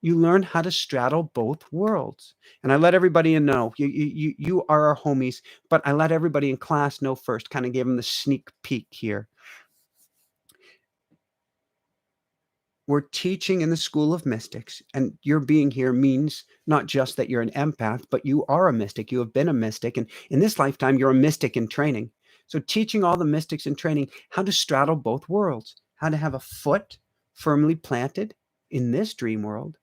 You learn how to straddle both worlds. And I let everybody know, you are our homies, but I let everybody in class know first, kind of gave them the sneak peek here. We're teaching in the School of Mystics, and your being here means not just that you're an empath, but you are a mystic. You have been a mystic, and in this lifetime, you're a mystic in training. So, teaching all the mystics in training how to straddle both worlds, how to have a foot firmly planted in this dream world,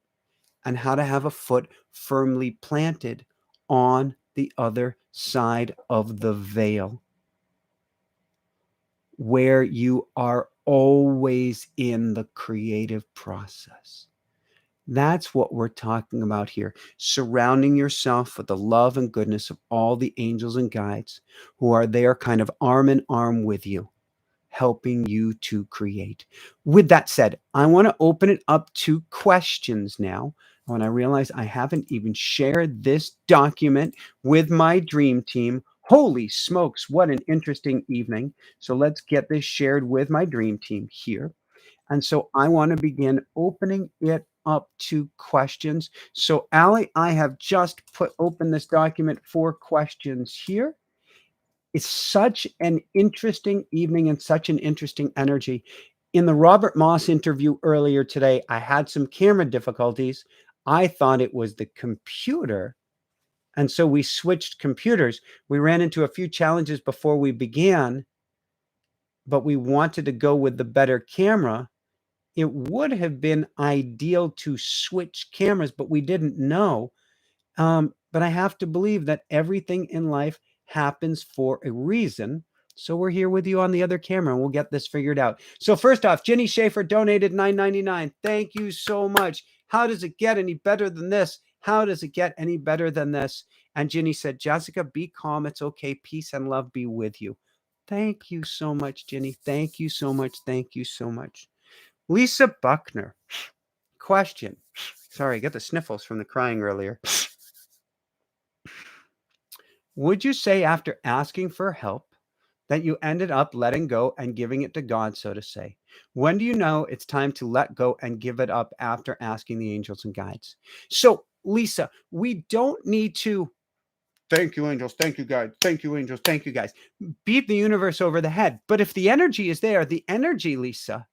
and how to have a foot firmly planted on the other side of the veil, where you are always in the creative process. That's what we're talking about here. Surrounding yourself with the love and goodness of all the angels and guides who are there kind of arm in arm with you, helping you to create. With that said, I want to open it up to questions now. When I realize I haven't even shared this document with my dream team. Holy smokes, what an interesting evening. So let's get this shared with my dream team here. And so I want to begin opening it up to questions. So, Allie, I have just open this document for questions here. It's such an interesting evening and such an interesting energy. In the Robert Moss interview earlier today, I had some camera difficulties. I thought it was the computer. And so we switched computers. We ran into a few challenges before we began, but we wanted to go with the better camera. It would have been ideal to switch cameras, but we didn't know. But I have to believe that everything in life happens for a reason. So we're here with you on the other camera, and we'll get this figured out. So first off, Jenny Schaefer donated $9.99. Thank you so much. How does it get any better than this? How does it get any better than this? And Jenny said, Jessica, be calm. It's okay. Peace and love be with you. Thank you so much, Jenny. Thank you so much. Thank you so much. Lisa Buckner, question. Sorry, I got the sniffles from the crying earlier. Would you say after asking for help that you ended up letting go and giving it to God, so to say? When do you know it's time to let go and give it up after asking the angels and guides? So, Lisa, we don't need to thank you, angels, thank you, guides, thank you, angels, thank you, guys, beat the universe over the head. But if the energy is there, the energy, Lisa,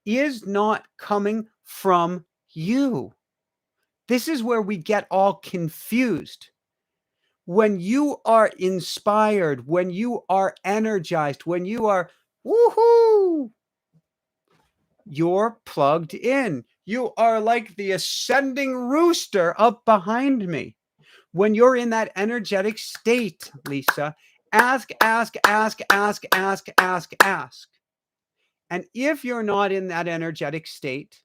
is not coming from you. This is where we get all confused. When you are inspired, when you are energized, when you are woohoo, you're plugged in. You are like the ascending rooster up behind me. When you're in that energetic state, Lisa, ask, ask, ask, ask, ask, ask, ask. And if you're not in that energetic state,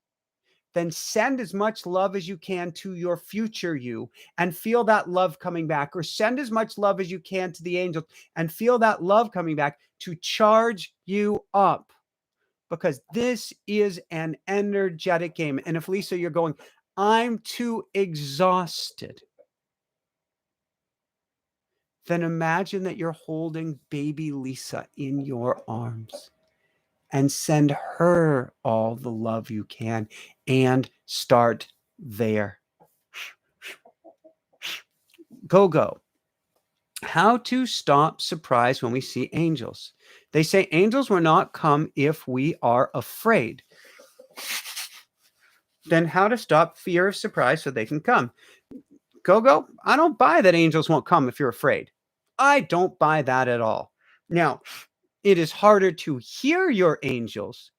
then send as much love as you can to your future you and feel that love coming back, or send as much love as you can to the angels and feel that love coming back to charge you up, because this is an energetic game. And if, Lisa, you're going, I'm too exhausted, then imagine that you're holding baby Lisa in your arms and send her all the love you can and start there. Go, go. How to stop surprise when we see angels. They say angels will not come if we are afraid. Then how to stop fear of surprise so they can come. Go, go. I don't buy that angels won't come if you're afraid. I don't buy that at all. Now, it is harder to hear your angels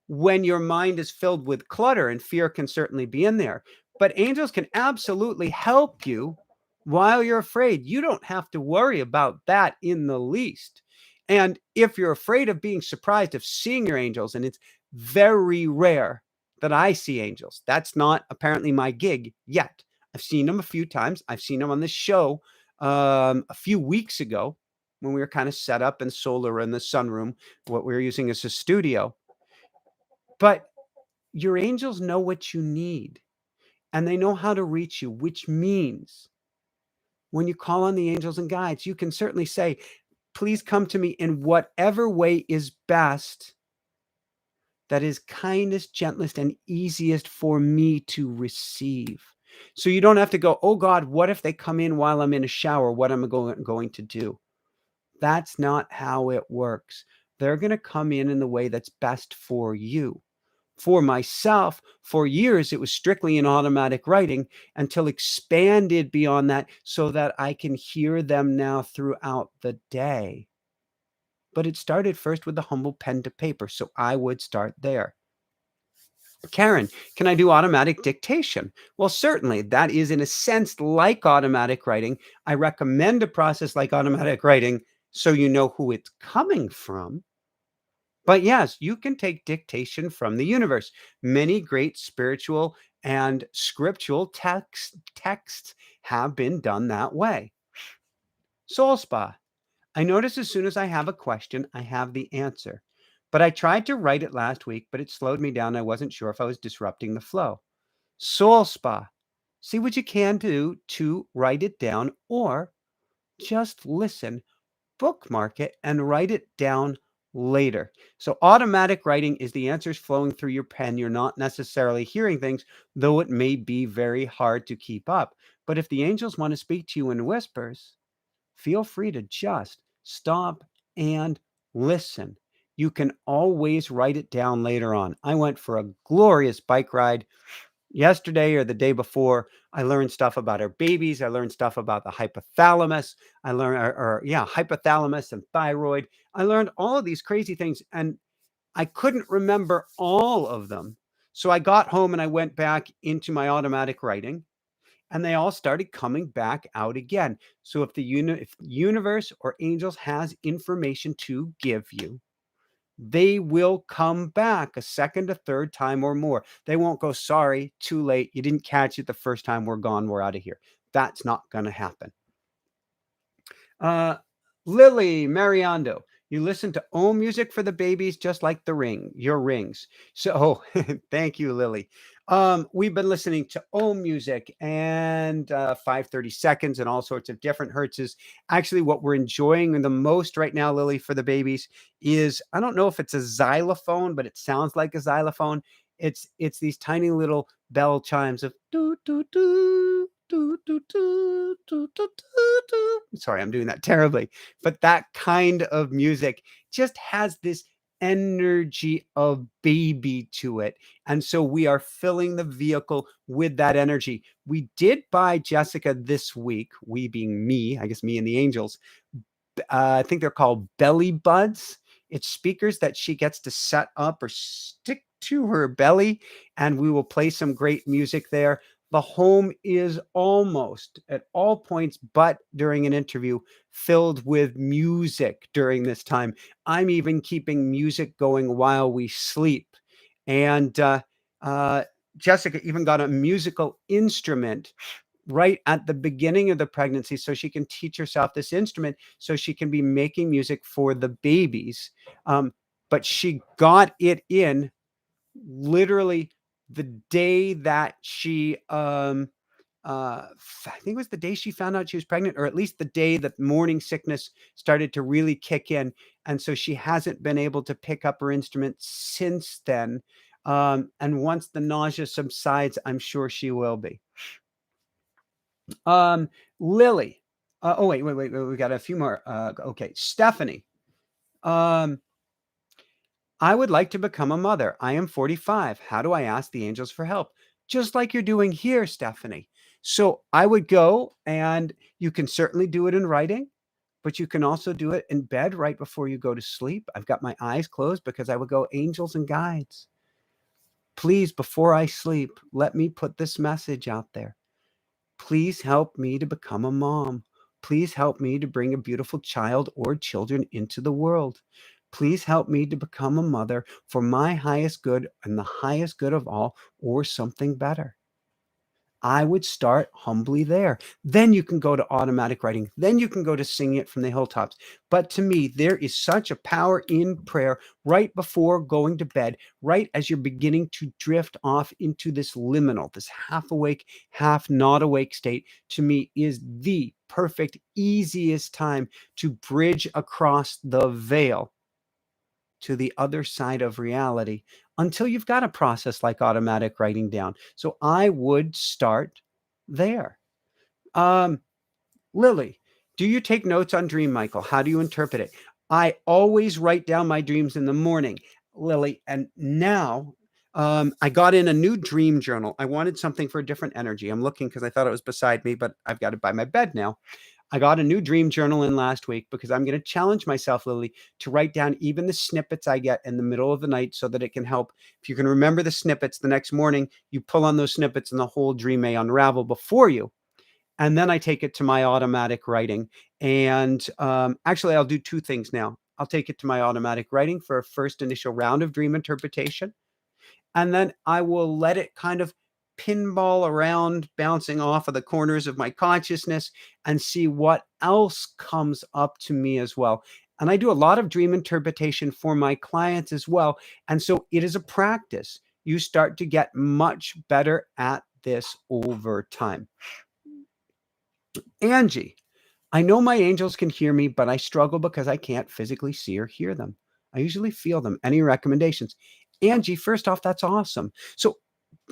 when your mind is filled with clutter, and fear can certainly be in there. But angels can absolutely help you while you're afraid. You don't have to worry about that in the least. And if you're afraid of being surprised of seeing your angels, and it's very rare that I see angels, that's not apparently my gig yet. I've seen them a few times. I've seen them on this show a few weeks ago when we were kind of set up in solar in the sunroom, what we were using as a studio. But your angels know what you need and they know how to reach you, which means when you call on the angels and guides, you can certainly say, please come to me in whatever way is best, that is kindest, gentlest, and easiest for me to receive. So you don't have to go, oh God, what if they come in while I'm in a shower? What am I going to do? That's not how it works. They're going to come in the way that's best for you. For myself, for years, it was strictly in automatic writing until expanded beyond that so that I can hear them now throughout the day. But it started first with the humble pen to paper, so I would start there. Karen, can I do automatic dictation? Well, certainly. That is, in a sense, like automatic writing. I recommend a process like automatic writing so you know who it's coming from. But yes, you can take dictation from the universe. Many great spiritual and scriptural texts have been done that way. Soul Spa. I notice as soon as I have a question, I have the answer. But I tried to write it last week, but it slowed me down. I wasn't sure if I was disrupting the flow. Soul Spa. See what you can do to write it down, or just listen, bookmark it, and write it down later. So automatic writing is the answers flowing through your pen. You're not necessarily hearing things, though it may be very hard to keep up. But if the angels want to speak to you in whispers, feel free to just stop and listen. You can always write it down later on. I went for a glorious bike ride yesterday or the day before. I learned stuff about our babies. I learned stuff about the hypothalamus. I learned, hypothalamus and thyroid. I learned all of these crazy things, and I couldn't remember all of them. So I got home and I went back into my automatic writing, and they all started coming back out again. So if the universe or angels has information to give you, they will come back a second, a third time or more. They won't go, sorry, too late. You didn't catch it the first time. We're gone. We're out of here. That's not going to happen. Lily Mariando, you listen to Om music for the babies, just like your rings. So thank you, Lily. We've been listening to Om music and 530 seconds and all sorts of different hertzes. Actually, what we're enjoying the most right now, Lily, for the babies is, I don't know if it's a xylophone, but it sounds like a xylophone. It's these tiny little bell chimes of do do do do do do do do do do. Sorry, I'm doing that terribly, but that kind of music just has this energy of baby to it, and so we are filling the vehicle with that energy. We did buy Jessica this week, we being me, I guess me and the angels. I think they're called belly buds. It's speakers that she gets to set up or stick to her belly, and we will play some great music there. The home is almost at all points, but during an interview, filled with music during this time. I'm even keeping music going while we sleep. And uh, Jessica even got a musical instrument right at the beginning of the pregnancy so she can teach herself this instrument so she can be making music for the babies. But she got it in literally the day that she I think it was the day she found out she was pregnant, or at least the day that morning sickness started to really kick in. And so she hasn't been able to pick up her instrument since then. And once the nausea subsides, I'm sure she will be. Um, Lily. Oh, wait. We got a few more. Okay. Stephanie. Um, I would like to become a mother. I am 45. How do I ask the angels for help? Just like you're doing here, Stephanie. So I would go, and you can certainly do it in writing, but you can also do it in bed right before you go to sleep. I've got my eyes closed because I would go, angels and guides, please, before I sleep, let me put this message out there. Please help me to become a mom. Please help me to bring a beautiful child or children into the world. Please help me to become a mother for my highest good and the highest good of all, or something better. I would start humbly there. Then you can go to automatic writing. Then you can go to singing it from the hilltops. But to me, there is such a power in prayer right before going to bed, right as you're beginning to drift off into this liminal, this half awake, half not awake state. To me, is the perfect, easiest time to bridge across the veil to the other side of reality until you've got a process like automatic writing down. So I would start there. Um, Lily, do you take notes on Dream Michael? How do you interpret it? I always write down my dreams in the morning, Lily. And now I got in a new dream journal. I wanted something for a different energy. I'm looking because I thought it was beside me, but I've got it by my bed now. I got a new dream journal in last week because I'm going to challenge myself, Lily, to write down even the snippets I get in the middle of the night so that it can help. If you can remember the snippets the next morning, you pull on those snippets and the whole dream may unravel before you. And then I take it to my automatic writing. And actually, I'll do two things now. I'll take it to my automatic writing for a first initial round of dream interpretation. And then I will let it kind of pinball around, bouncing off of the corners of my consciousness, and see what else comes up to me as well. And I do a lot of dream interpretation for my clients as well. And so it is a practice. You start to get much better at this over time. Angie, I know my angels can hear me, but I struggle because I can't physically see or hear them. I usually feel them. Any recommendations? Angie, first off, that's awesome. So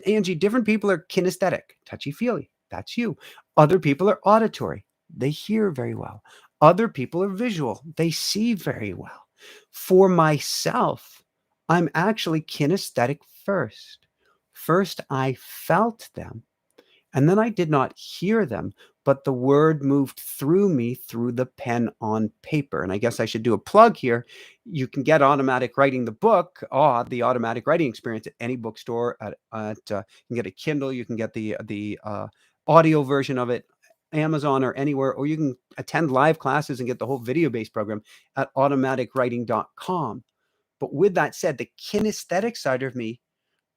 Angie, different people are kinesthetic, touchy feely. That's you. Other people are auditory. They hear very well. Other people are visual. They see very well. For myself, I'm actually kinesthetic first. First, I felt them, and then I did not hear them, but the word moved through me through the pen on paper. And I guess I should do a plug here. You can get automatic writing, the book, the automatic writing experience, at any bookstore. You can get a Kindle. You can get the audio version of it, Amazon or anywhere, or you can attend live classes and get the whole video-based program at automaticwriting.com. But with that said, the kinesthetic side of me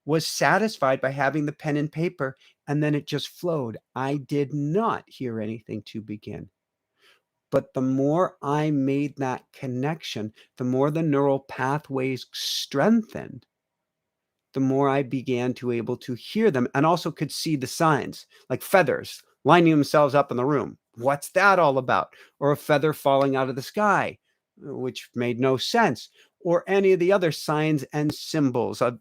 was satisfied by having the pen and paper, and then it just flowed. I did not hear anything to begin. But the more I made that connection, the more the neural pathways strengthened. the more I began to able to hear them and also could see the signs, like feathers lining themselves up in the room. What's that all about? Or a feather falling out of the sky, which made no sense, or any of the other signs and symbols. A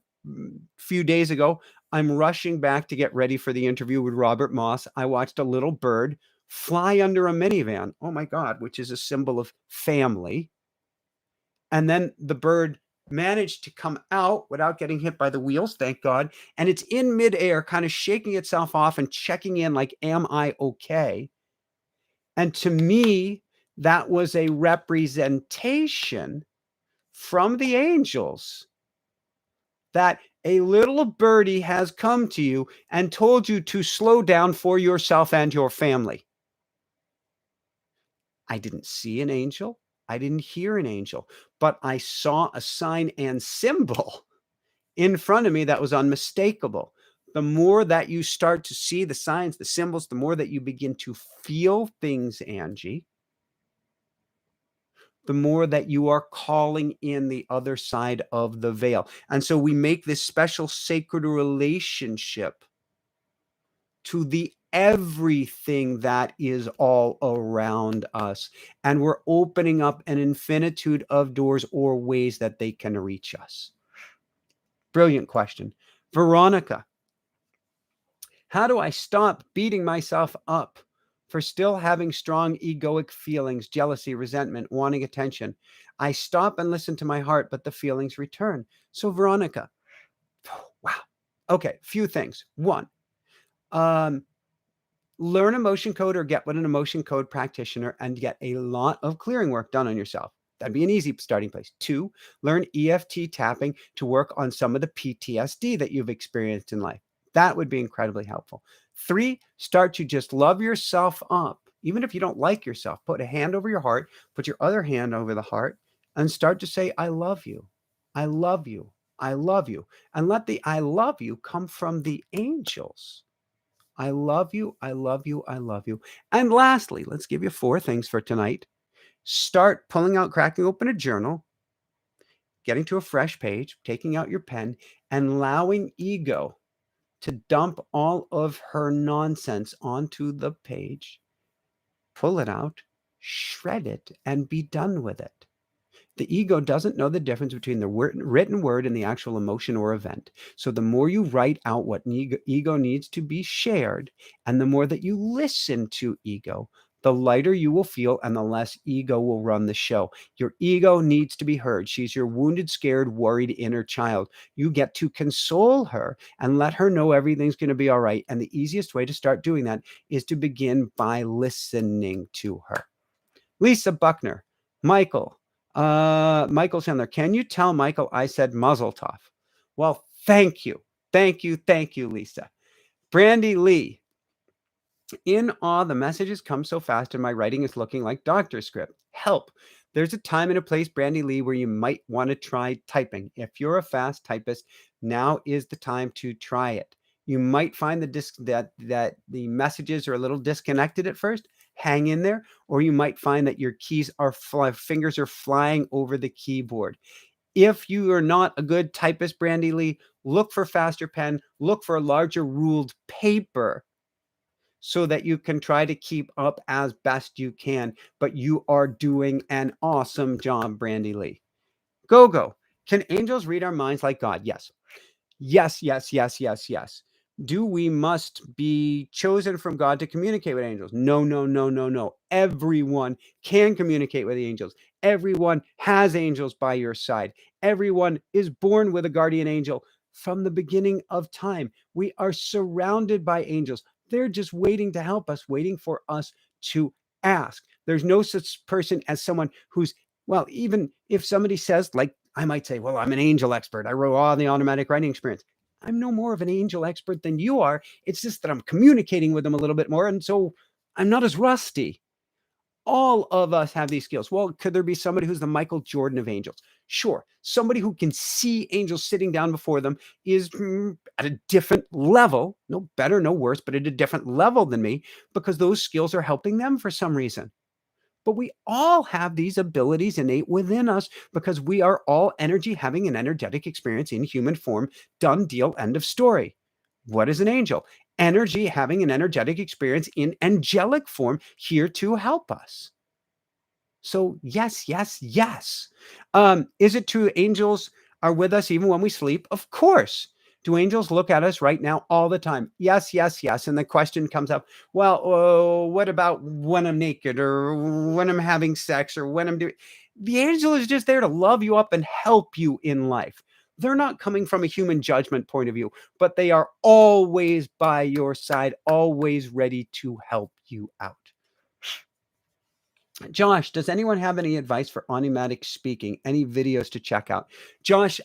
few days ago, I'm rushing back to get ready for the interview with Robert Moss. I watched a little bird fly under a minivan. Oh my God, which is a symbol of family. And then the bird managed to come out without getting hit by the wheels, thank God. And it's in midair, kind of shaking itself off and checking in like, am I okay? And to me, that was a representation from the angels that a little birdie has come to you and told you to slow down for yourself and your family. I didn't see an angel. I didn't hear an angel, but I saw a sign and symbol in front of me that was unmistakable. The more that you start to see the signs, the symbols, the more that you begin to feel things, Angie, the more that you are calling in the other side of the veil. And so we make this special sacred relationship to the everything that is all around us. And we're opening up an infinitude of doors or ways that they can reach us. Brilliant question. Veronica, how do I stop beating myself up for still having strong egoic feelings, jealousy, resentment, wanting attention? I stop and listen to my heart, but the feelings return. So Veronica, wow. Okay, few things. One, learn emotion code or get with an emotion code practitioner and get a lot of clearing work done on yourself. That'd be an easy starting place. 2, learn EFT tapping to work on some of the PTSD that you've experienced in life. That would be incredibly helpful. 3, start to just love yourself up. Even if you don't like yourself, put a hand over your heart, put your other hand over the heart, and start to say, I love you. I love you. I love you. And let the I love you come from the angels. I love you. I love you. I love you. And lastly, let's give you 4 things for tonight. Start pulling out, cracking open a journal, getting to a fresh page, taking out your pen, and allowing ego to dump all of her nonsense onto the page, pull it out, shred it, and be done with it. The ego doesn't know the difference between the written word and the actual emotion or event. So the more you write out what ego needs to be shared, and the more that you listen to ego, the lighter you will feel and the less ego will run the show. Your ego needs to be heard. She's your wounded, scared, worried inner child. You get to console her and let her know everything's going to be all right. And the easiest way to start doing that is to begin by listening to her. Lisa Buckner, Michael Sandler, can you tell Michael I said muzzle tov? Well, thank you. Thank you. Thank you, Lisa. Brandy Lee, in awe, the messages come so fast and my writing is looking like doctor script. Help. There's a time and a place, Brandy Lee, where you might want to try typing. If you're a fast typist, now is the time to try it. You might find that the messages are a little disconnected at first. Hang in there, or you might find that your fingers are flying over the keyboard. If you are not a good typist, Brandy Lee, look for faster pen, look for a larger ruled paper so that you can try to keep up as best you can. But you are doing an awesome job, Brandy Lee. Go. Can angels read our minds like God? Yes. Yes, yes, yes, yes, yes. Do we must be chosen from God to communicate with angels? No, no, no, no, no. Everyone can communicate with the angels. Everyone has angels by your side. Everyone is born with a guardian angel from the beginning of time. We are surrounded by angels. They're just waiting to help us, waiting for us to ask. There's no such person as someone who's, well, even if somebody says, like, I might say, well, I'm an angel expert. I wrote all the automatic writing experience. I'm no more of an angel expert than you are. It's just that I'm communicating with them a little bit more. And so I'm not as rusty. All of us have these skills. Well, could there be somebody who's the Michael Jordan of angels? Sure. Somebody who can see angels sitting down before them is at a different level, no better, no worse, but at a different level than me, because those skills are helping them for some reason. but we all have these abilities innate within us because we are all energy having an energetic experience in human form. Done deal, end of story. What is an angel? Energy having an energetic experience in angelic form, here to help us. So yes, yes, yes. Is it true angels are with us even when we sleep? Of course. Do angels look at us right now all the time? Yes, yes, yes. And the question comes up, well, what about when I'm naked or when I'm having sex or when I'm doing... The angel is just there to love you up and help you in life. They're not coming from a human judgment point of view, but they are always by your side, always ready to help you out. Josh, does anyone have any advice for automatic speaking? Any videos to check out? Josh,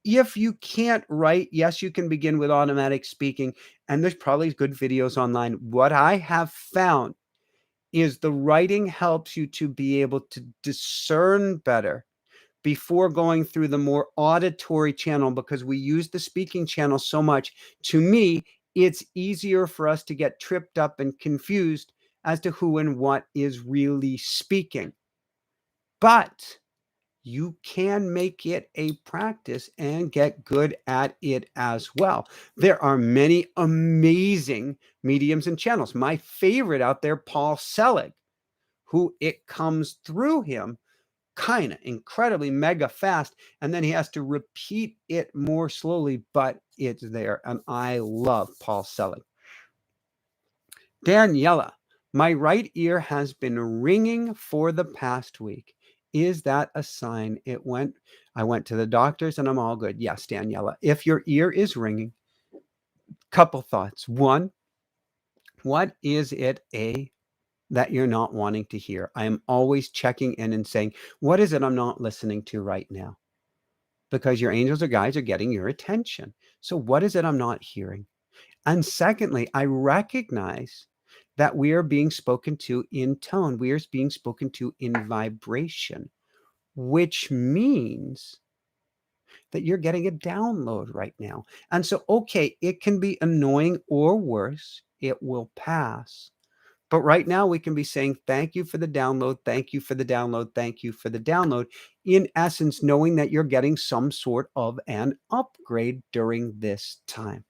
if you can't write, yes, you can begin with automatic speaking, and there's probably good videos online. What I have found is the writing helps you to be able to discern better before going through the more auditory channel, because we use the speaking channel so much. To me, it's easier for us to get tripped up and confused as to who and what is really speaking. But you can make it a practice and get good at it as well. There are many amazing mediums and channels. My favorite out there, Paul Selig, who it comes through him kind of incredibly mega fast, and then he has to repeat it more slowly, but it's there. And I love Paul Selig. Daniela, my right ear has been ringing for the past week. Is that a sign I went to the doctors and I'm all good? Yes, Daniela. If your ear is ringing, couple thoughts. One, what is it that you're not wanting to hear? I am always checking in and saying, what is it I'm not listening to right now? Because your angels or guides are getting your attention. So what is it I'm not hearing? And secondly, I recognize that we are being spoken to in tone. We are being spoken to in vibration, which means that you're getting a download right now. And so, okay, it can be annoying or worse. It will pass. But right now we can be saying, thank you for the download. Thank you for the download. Thank you for the download. In essence, knowing that you're getting some sort of an upgrade during this time.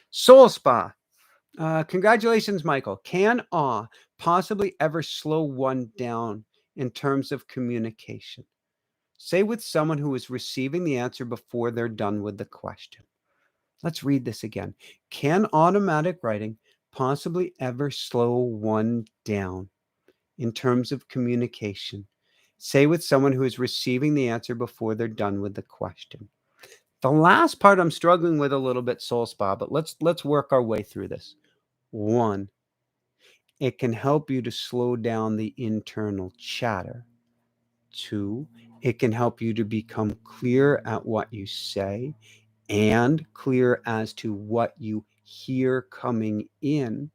Soul Spa. Congratulations, Michael. Can awe possibly ever slow one down in terms of communication? Say with someone who is receiving the answer before they're done with the question. Let's read this again. Can automatic writing possibly ever slow one down in terms of communication? Say with someone who is receiving the answer before they're done with the question. The last part I'm struggling with a little bit, Soul Spa, but let's work our way through this. One, it can help you to slow down the internal chatter. Two, it can help you to become clear at what you say and clear as to what you hear coming in.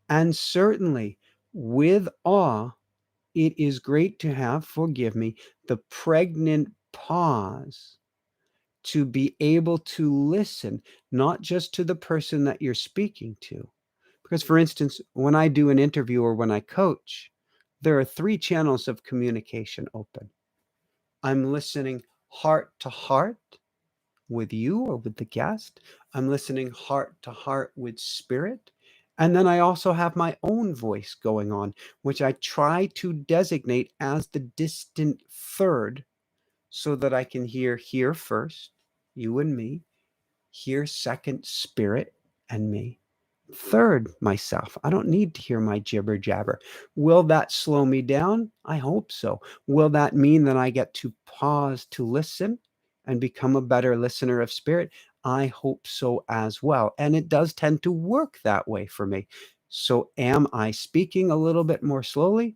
And certainly with awe, it is great to have, forgive me, the pregnant pause to be able to listen, not just to the person that you're speaking to. Because, for instance, when I do an interview or when I coach, there are 3 channels of communication open. I'm listening heart to heart with you or with the guest. I'm listening heart to heart with spirit. And then I also have my own voice going on, which I try to designate as the distant third so that I can hear here first, you and me, here second, spirit and me. Third, myself. I don't need to hear my jibber jabber. Will that slow me down? I hope so. Will that mean that I get to pause to listen and become a better listener of spirit? I hope so as well. And it does tend to work that way for me. So am I speaking a little bit more slowly?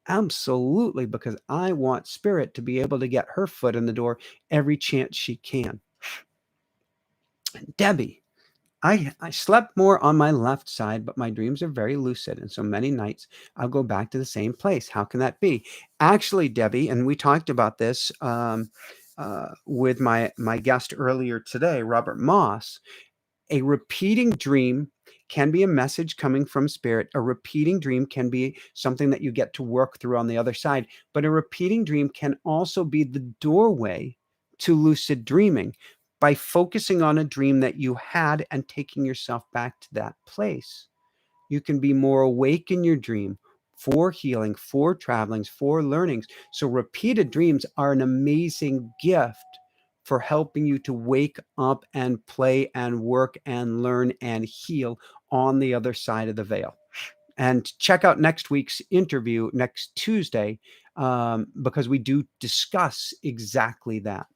Absolutely, because I want spirit to be able to get her foot in the door every chance she can. Debbie, I slept more on my left side, but my dreams are very lucid. And so many nights I'll go back to the same place. How can that be? Actually, Debbie, and we talked about this with my guest earlier today, Robert Moss, A repeating dream can be a message coming from spirit. A repeating dream can be something that you get to work through on the other side. But a repeating dream can also be the doorway to lucid dreaming by focusing on a dream that you had and taking yourself back to that place. You can be more awake in your dream for healing, for travelings, for learnings. So repeated dreams are an amazing gift for helping you to wake up and play and work and learn and heal on the other side of the veil. And check out next week's interview next Tuesday, because we do discuss exactly that.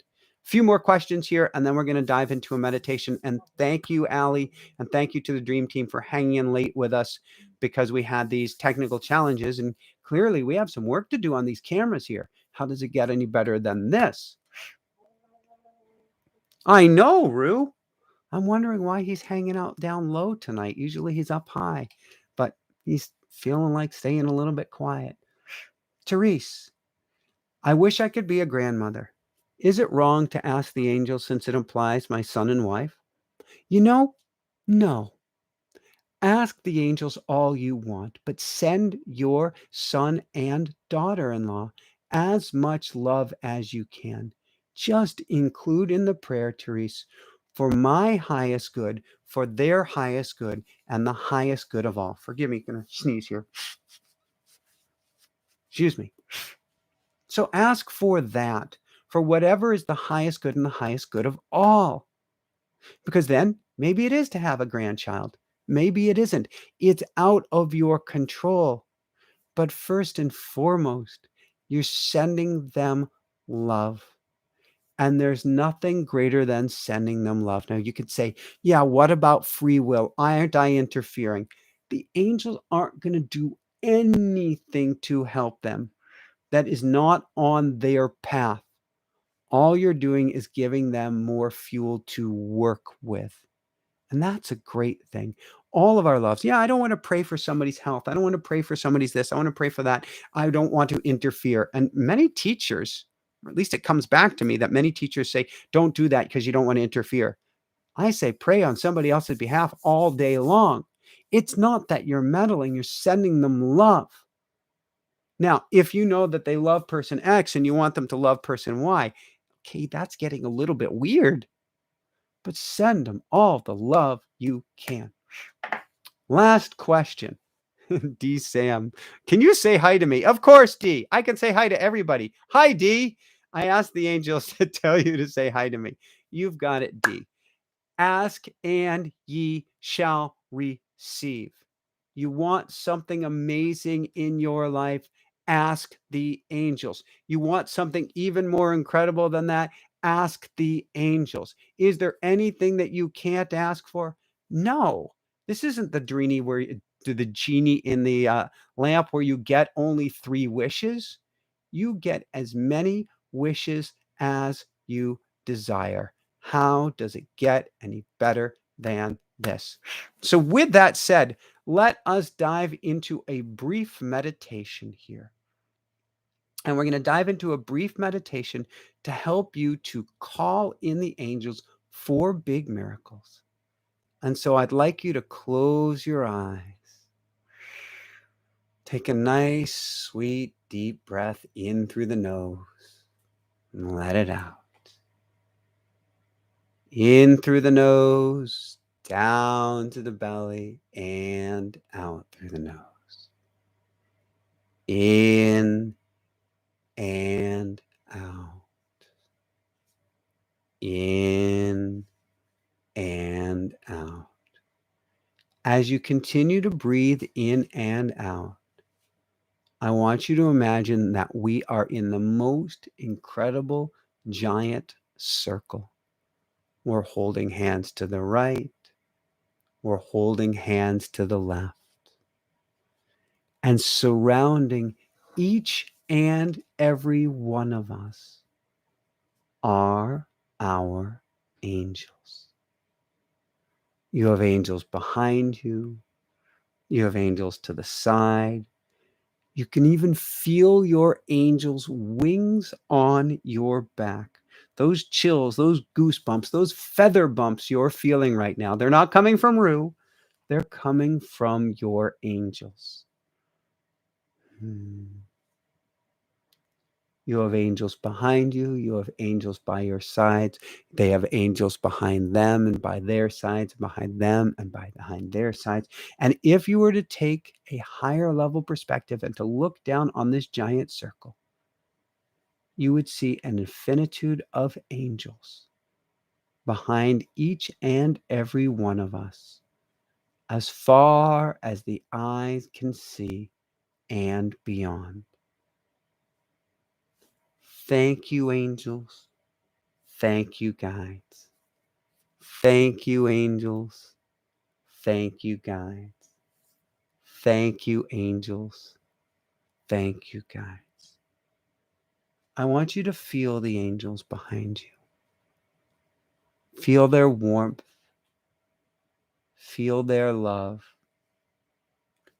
A few more questions here, and then we're going to dive into a meditation. And thank you, Allie, and thank you to the Dream Team for hanging in late with us, because we had these technical challenges, and clearly we have some work to do on these cameras here. How does it get any better than this? I know, Rue. I'm wondering why he's hanging out down low tonight. Usually he's up high, but he's feeling like staying a little bit quiet. Therese, I wish I could be a grandmother. Is it wrong to ask the angels since it implies my son and wife? No. Ask the angels all you want, but send your son and daughter-in-law as much love as you can. Just include in the prayer, Therese, for my highest good, for their highest good, and the highest good of all. Forgive me, I'm going to sneeze here. Excuse me. So ask for that, for whatever is the highest good and the highest good of all. Because then maybe it is to have a grandchild. Maybe it isn't. It's out of your control. But first and foremost, you're sending them love. And there's nothing greater than sending them love. Now, you could say, yeah, what about free will? Aren't I interfering? The angels aren't going to do anything to help them that is not on their path. All you're doing is giving them more fuel to work with. And that's a great thing. All of our loves. Yeah, I don't want to pray for somebody's health. I don't want to pray for somebody's this. I want to pray for that. I don't want to interfere. And many teachers, or at least it comes back to me that many teachers say, don't do that because you don't want to interfere. I say, pray on somebody else's behalf all day long. It's not that you're meddling, you're sending them love. Now, if you know that they love person X and you want them to love person Y, okay, that's getting a little bit weird. But send them all the love you can. Last question. D. Sam, can you say hi to me? Of course, D. I can say hi to everybody. Hi, D. I asked the angels to tell you to say hi to me. You've got it, D. Ask and ye shall receive. You want something amazing in your life? Ask the angels. You want something even more incredible than that? Ask the angels. Is there anything that you can't ask for? No. This isn't the genie in the lamp where you get only 3 wishes. You get as many wishes as you desire. How does it get any better than this? So, with that said, let us dive into a brief meditation here. And we're going to dive into a brief meditation to help you to call in the angels for big miracles. And so I'd like you to close your eyes. Take a nice, sweet, deep breath in through the nose and let it out. In through the nose, down to the belly, and out through the nose. In and out. In and out. As you continue to breathe in and out, I want you to imagine that we are in the most incredible giant circle. We're holding hands to the right. We're holding hands to the left. And surrounding each and every one of us are our angels. You have angels behind you. You have angels to the side. You can even feel your angels' wings on your back. those chills, those goosebumps, those feather bumps you're feeling right now, they're not coming from Rue. They're coming from your angels. You have angels behind you. You have angels by your sides. They have angels behind them and by their sides, behind them and behind their sides. And if you were to take a higher level perspective and to look down on this giant circle, you would see an infinitude of angels behind each and every one of us, as far as the eyes can see and beyond. Thank you, angels. Thank you, guides. Thank you, angels. Thank you, guides. Thank you, angels. Thank you, guides. I want you to feel the angels behind you. Feel their warmth. Feel their love.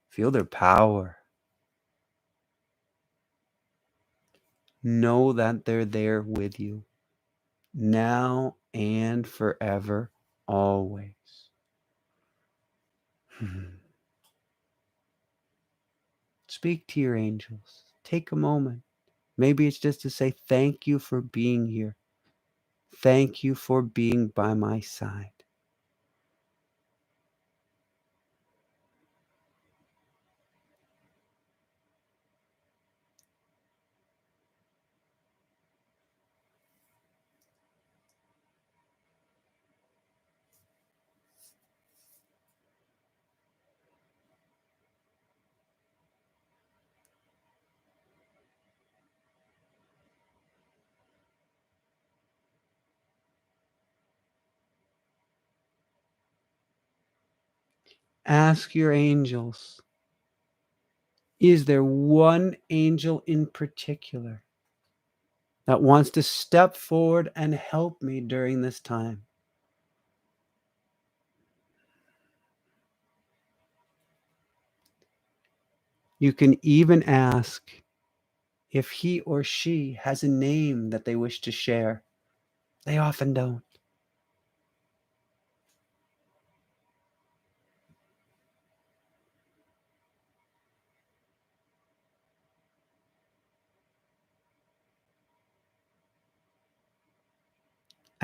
Feel their power. Know that they're there with you, now and forever, always. Speak to your angels. Take a moment. Maybe it's just to say thank you for being here. Thank you for being by my side. Ask your angels, is there one angel in particular that wants to step forward and help me during this time? You can even ask if he or she has a name that they wish to share. They often don't.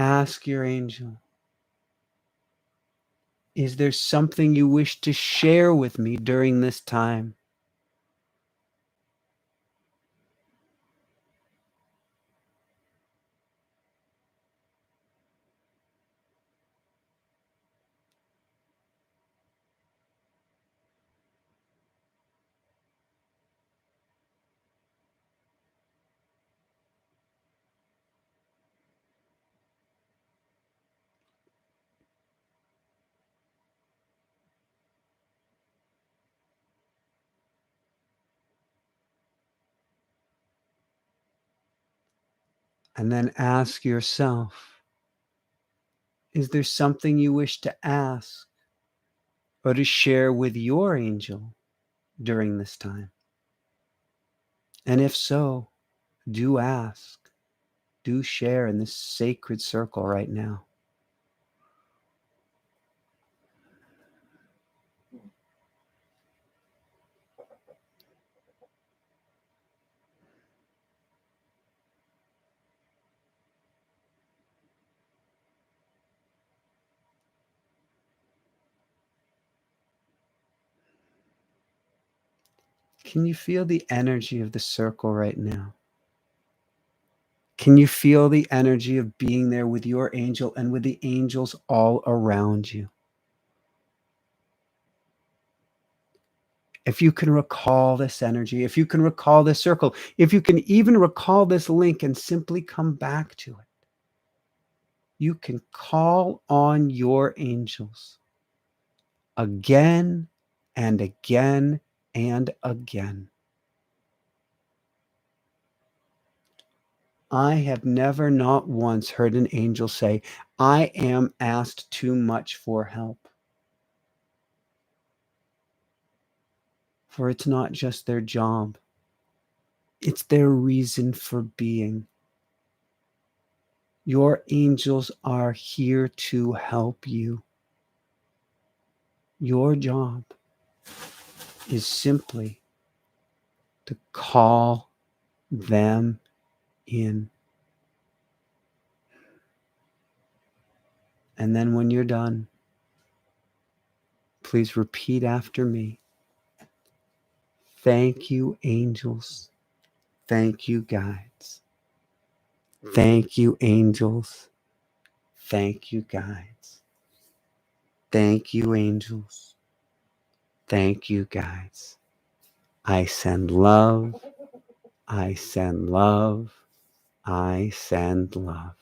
Ask your angel, is there something you wish to share with me during this time? And then ask yourself, is there something you wish to ask or to share with your angel during this time? And if so, do ask, do share in this sacred circle right now. Can you feel the energy of the circle right now? Can you feel the energy of being there with your angel and with the angels all around you? If you can recall this energy, if you can recall this circle, if you can even recall this link and simply come back to it, you can call on your angels again and again and again. I have never, not once, heard an angel say, I am asked too much for help. For it's not just their job, it's their reason for being. Your angels are here to help you. Your job is simply to call them in. And then when you're done, please repeat after me. Thank you, angels. Thank you, guides. Thank you, angels. Thank you, guides. Thank you, angels. Thank you, guides. I send love. I send love. I send love.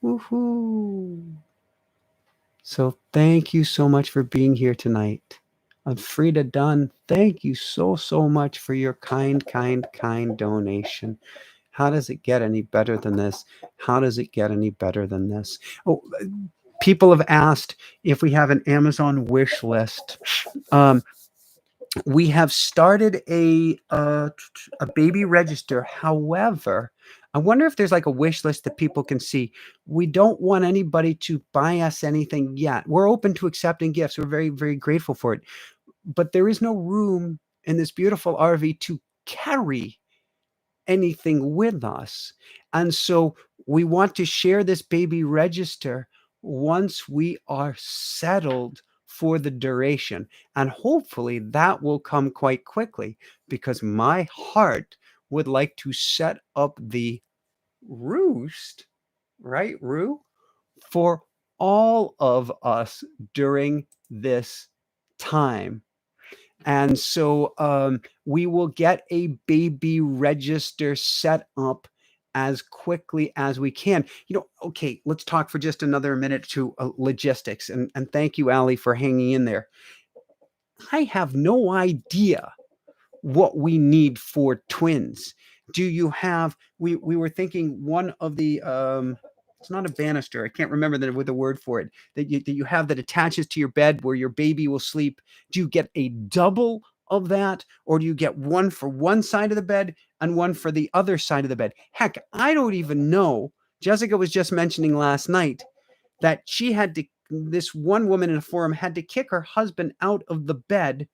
Woohoo! So thank you so much for being here tonight. Frida Dunn, thank you so, so much for your kind donation. How does it get any better than this? How does it get any better than this? Oh, people have asked if we have an Amazon wish list. We have started a baby register. However, I wonder if there's like a wish list that people can see. We don't want anybody to buy us anything yet. We're open to accepting gifts. We're very, very grateful for it. But there is no room in this beautiful RV to carry anything with us. And so we want to share this baby register once we are settled for the duration. And hopefully that will come quite quickly, because my heart would like to set up the roost, right, Rue, for all of us during this time. And so we will get a baby register set up as quickly as we can. Okay, let's talk for just another minute to logistics. And thank you, Allie, for hanging in there. I have no idea what we need for twins. Do you have, we were thinking one of the, it's not a banister, I can't remember the word for it, that you have that attaches to your bed where your baby will sleep. Do you get a double of that, or do you get one for one side of the bed and one for the other side of the bed? Heck, I don't even know. Jessica was just mentioning last night that she had to, this one woman in a forum had to kick her husband out of the bed,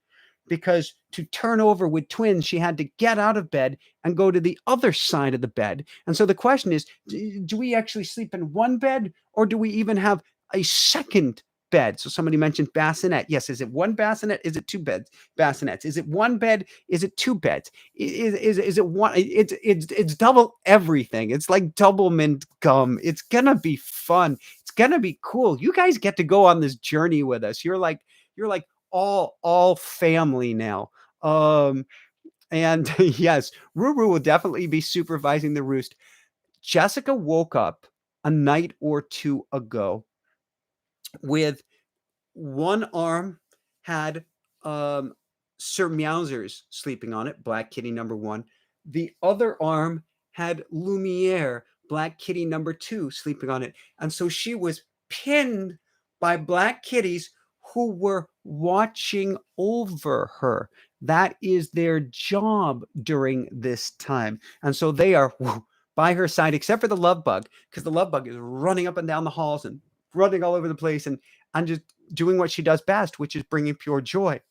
because to turn over with twins, she had to get out of bed and go to the other side of the bed. And so the question is, do we actually sleep in one bed, or do we even have a second bed? So somebody mentioned bassinet. Yes. Is it one bassinet? Is it two beds? Bassinets. Is it one bed? Is it two beds? Is it one? It's double everything. It's like double mint gum. It's gonna be fun. It's gonna be cool. You guys get to go on this journey with us. You're like all family now. And yes, Ruru will definitely be supervising the roost. Jessica woke up a night or two ago with one arm had Sir Meowsers sleeping on it, Black Kitty number 1. The other arm had Lumiere, Black Kitty number 2, sleeping on it. And so she was pinned by black kitties who were watching over her. That is their job during this time. And so they are by her side, except for the love bug, because the love bug is running up and down the halls and running all over the place and just doing what she does best, which is bringing pure joy.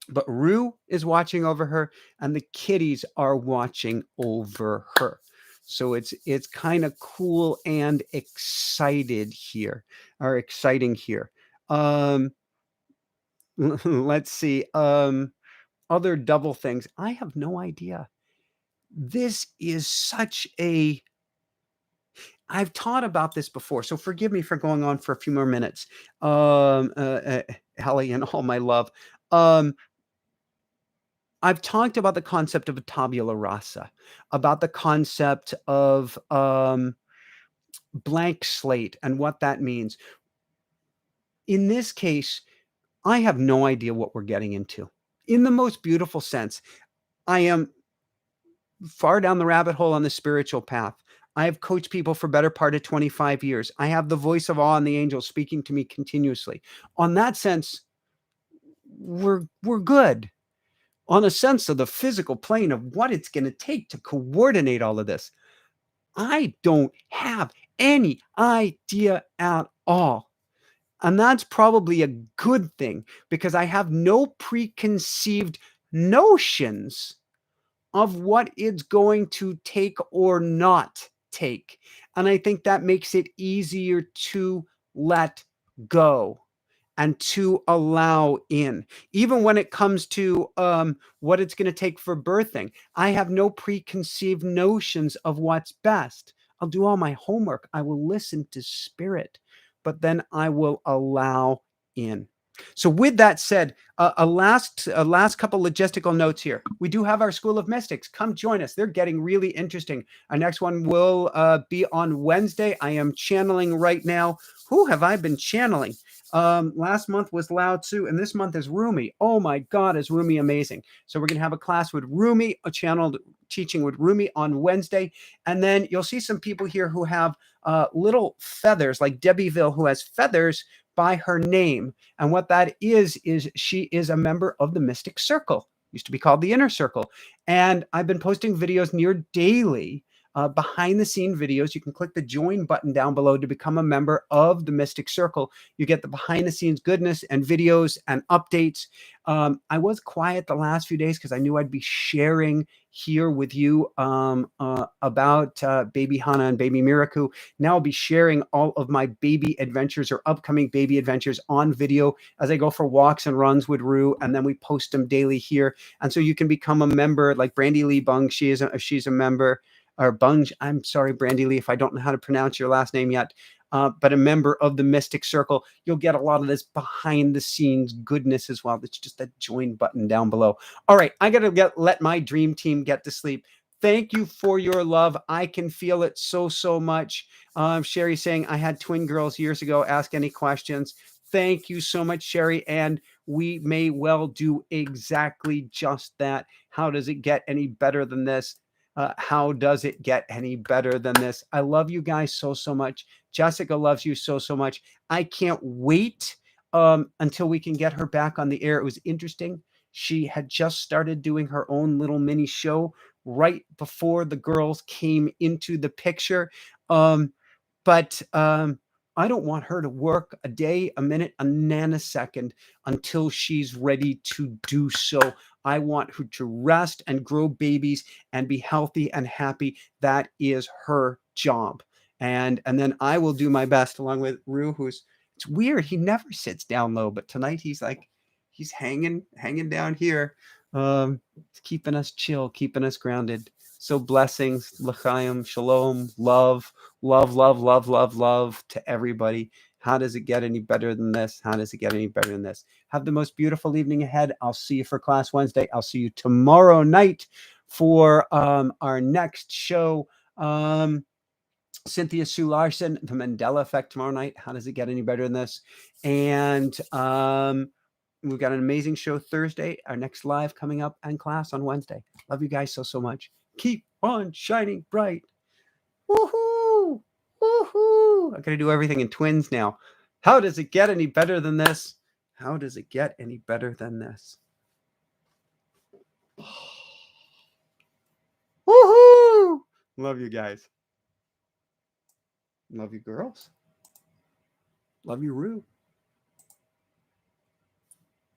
But Rue is watching over her, and the kitties are watching over her. So it's kind of cool and exciting here. Let's see. Other double things. I have no idea. This is such a, I've taught about this before, so forgive me for going on for a few more minutes. Helly and all my love. I've talked about the concept of a tabula rasa, about the concept of blank slate and what that means. In this case, I have no idea what we're getting into. In the most beautiful sense, I am far down the rabbit hole on the spiritual path. I have coached people for better part of 25 years. I have the voice of awe and the angels speaking to me continuously. On that sense, we're good. on a sense of the physical plane of what it's going to take to coordinate all of this. I don't have any idea at all. And that's probably a good thing because I have no preconceived notions of what it's going to take or not take. And I think that makes it easier to let go and to allow in. Even when it comes to what it's going to take for birthing, I have no preconceived notions of what's best. I'll do all my homework. I will listen to spirit, but then I will allow in. So with that said, a last couple logistical notes here. We do have our School of Mystics. Come join us. They're getting really interesting. Our next one will be on Wednesday. I am channeling right now. Who have I been channeling? Last month was Lao Tzu, and this month is Rumi. Oh my God, is Rumi amazing. So we're going to have a class with Rumi, a channeled teaching with Rumi on Wednesday. And then you'll see some people here who have little feathers, like Debbie-ville, who has feathers by her name. And what that is she is a member of the Mystic Circle. Used to be called the Inner Circle. And I've been posting videos near daily, behind the scene videos. You can click the join button down below to become a member of the Mystic Circle. You get the behind the scenes goodness and videos and updates. I was quiet the last few days because I knew I'd be sharing here with you about baby Hana and baby Miraku. Now I'll be sharing all of my baby adventures or upcoming baby adventures on video as I go for walks and runs with Rue, and then we post them daily here. And so you can become a member, like Brandy Lee Bung. She's a member, or Bunge. I'm sorry, Brandy Lee, if I don't know how to pronounce your last name yet. But a member of the Mystic Circle. You'll get a lot of this behind the scenes goodness as well. That's just that join button down below. All right, I got to let my dream team get to sleep. Thank you for your love. I can feel it so much. Sherry saying, I had twin girls years ago. Ask any questions. Thank you so much, Sherry. And we may well do exactly just that. How does it get any better than this? How does it get any better than this? I love you guys so much. Jessica loves you so much. I can't wait until we can get her back on the air. It was interesting. She had just started doing her own little mini show right before the girls came into the picture. But I don't want her to work a day, a minute, a nanosecond until she's ready to do so. I want her to rest and grow babies and be healthy and happy. That is her job. And then I will do my best along with Rue, who's, it's weird. He never sits down low, but tonight he's hanging down here, keeping us chill, keeping us grounded. So blessings, l'chaim, shalom, love to everybody. How does it get any better than this? How does it get any better than this? Have the most beautiful evening ahead. I'll see you for class Wednesday. I'll see you tomorrow night for our next show. Cynthia Sue Larson, The Mandela Effect tomorrow night. How does it get any better than this? And we've got an amazing show Thursday, our next live coming up, and class on Wednesday. Love you guys so much. Keep on shining bright. Woohoo! Woohoo! I got to do everything in twins now. How does it get any better than this? How does it get any better than this? Woohoo! Love you guys. Love you, girls. Love you, Rue.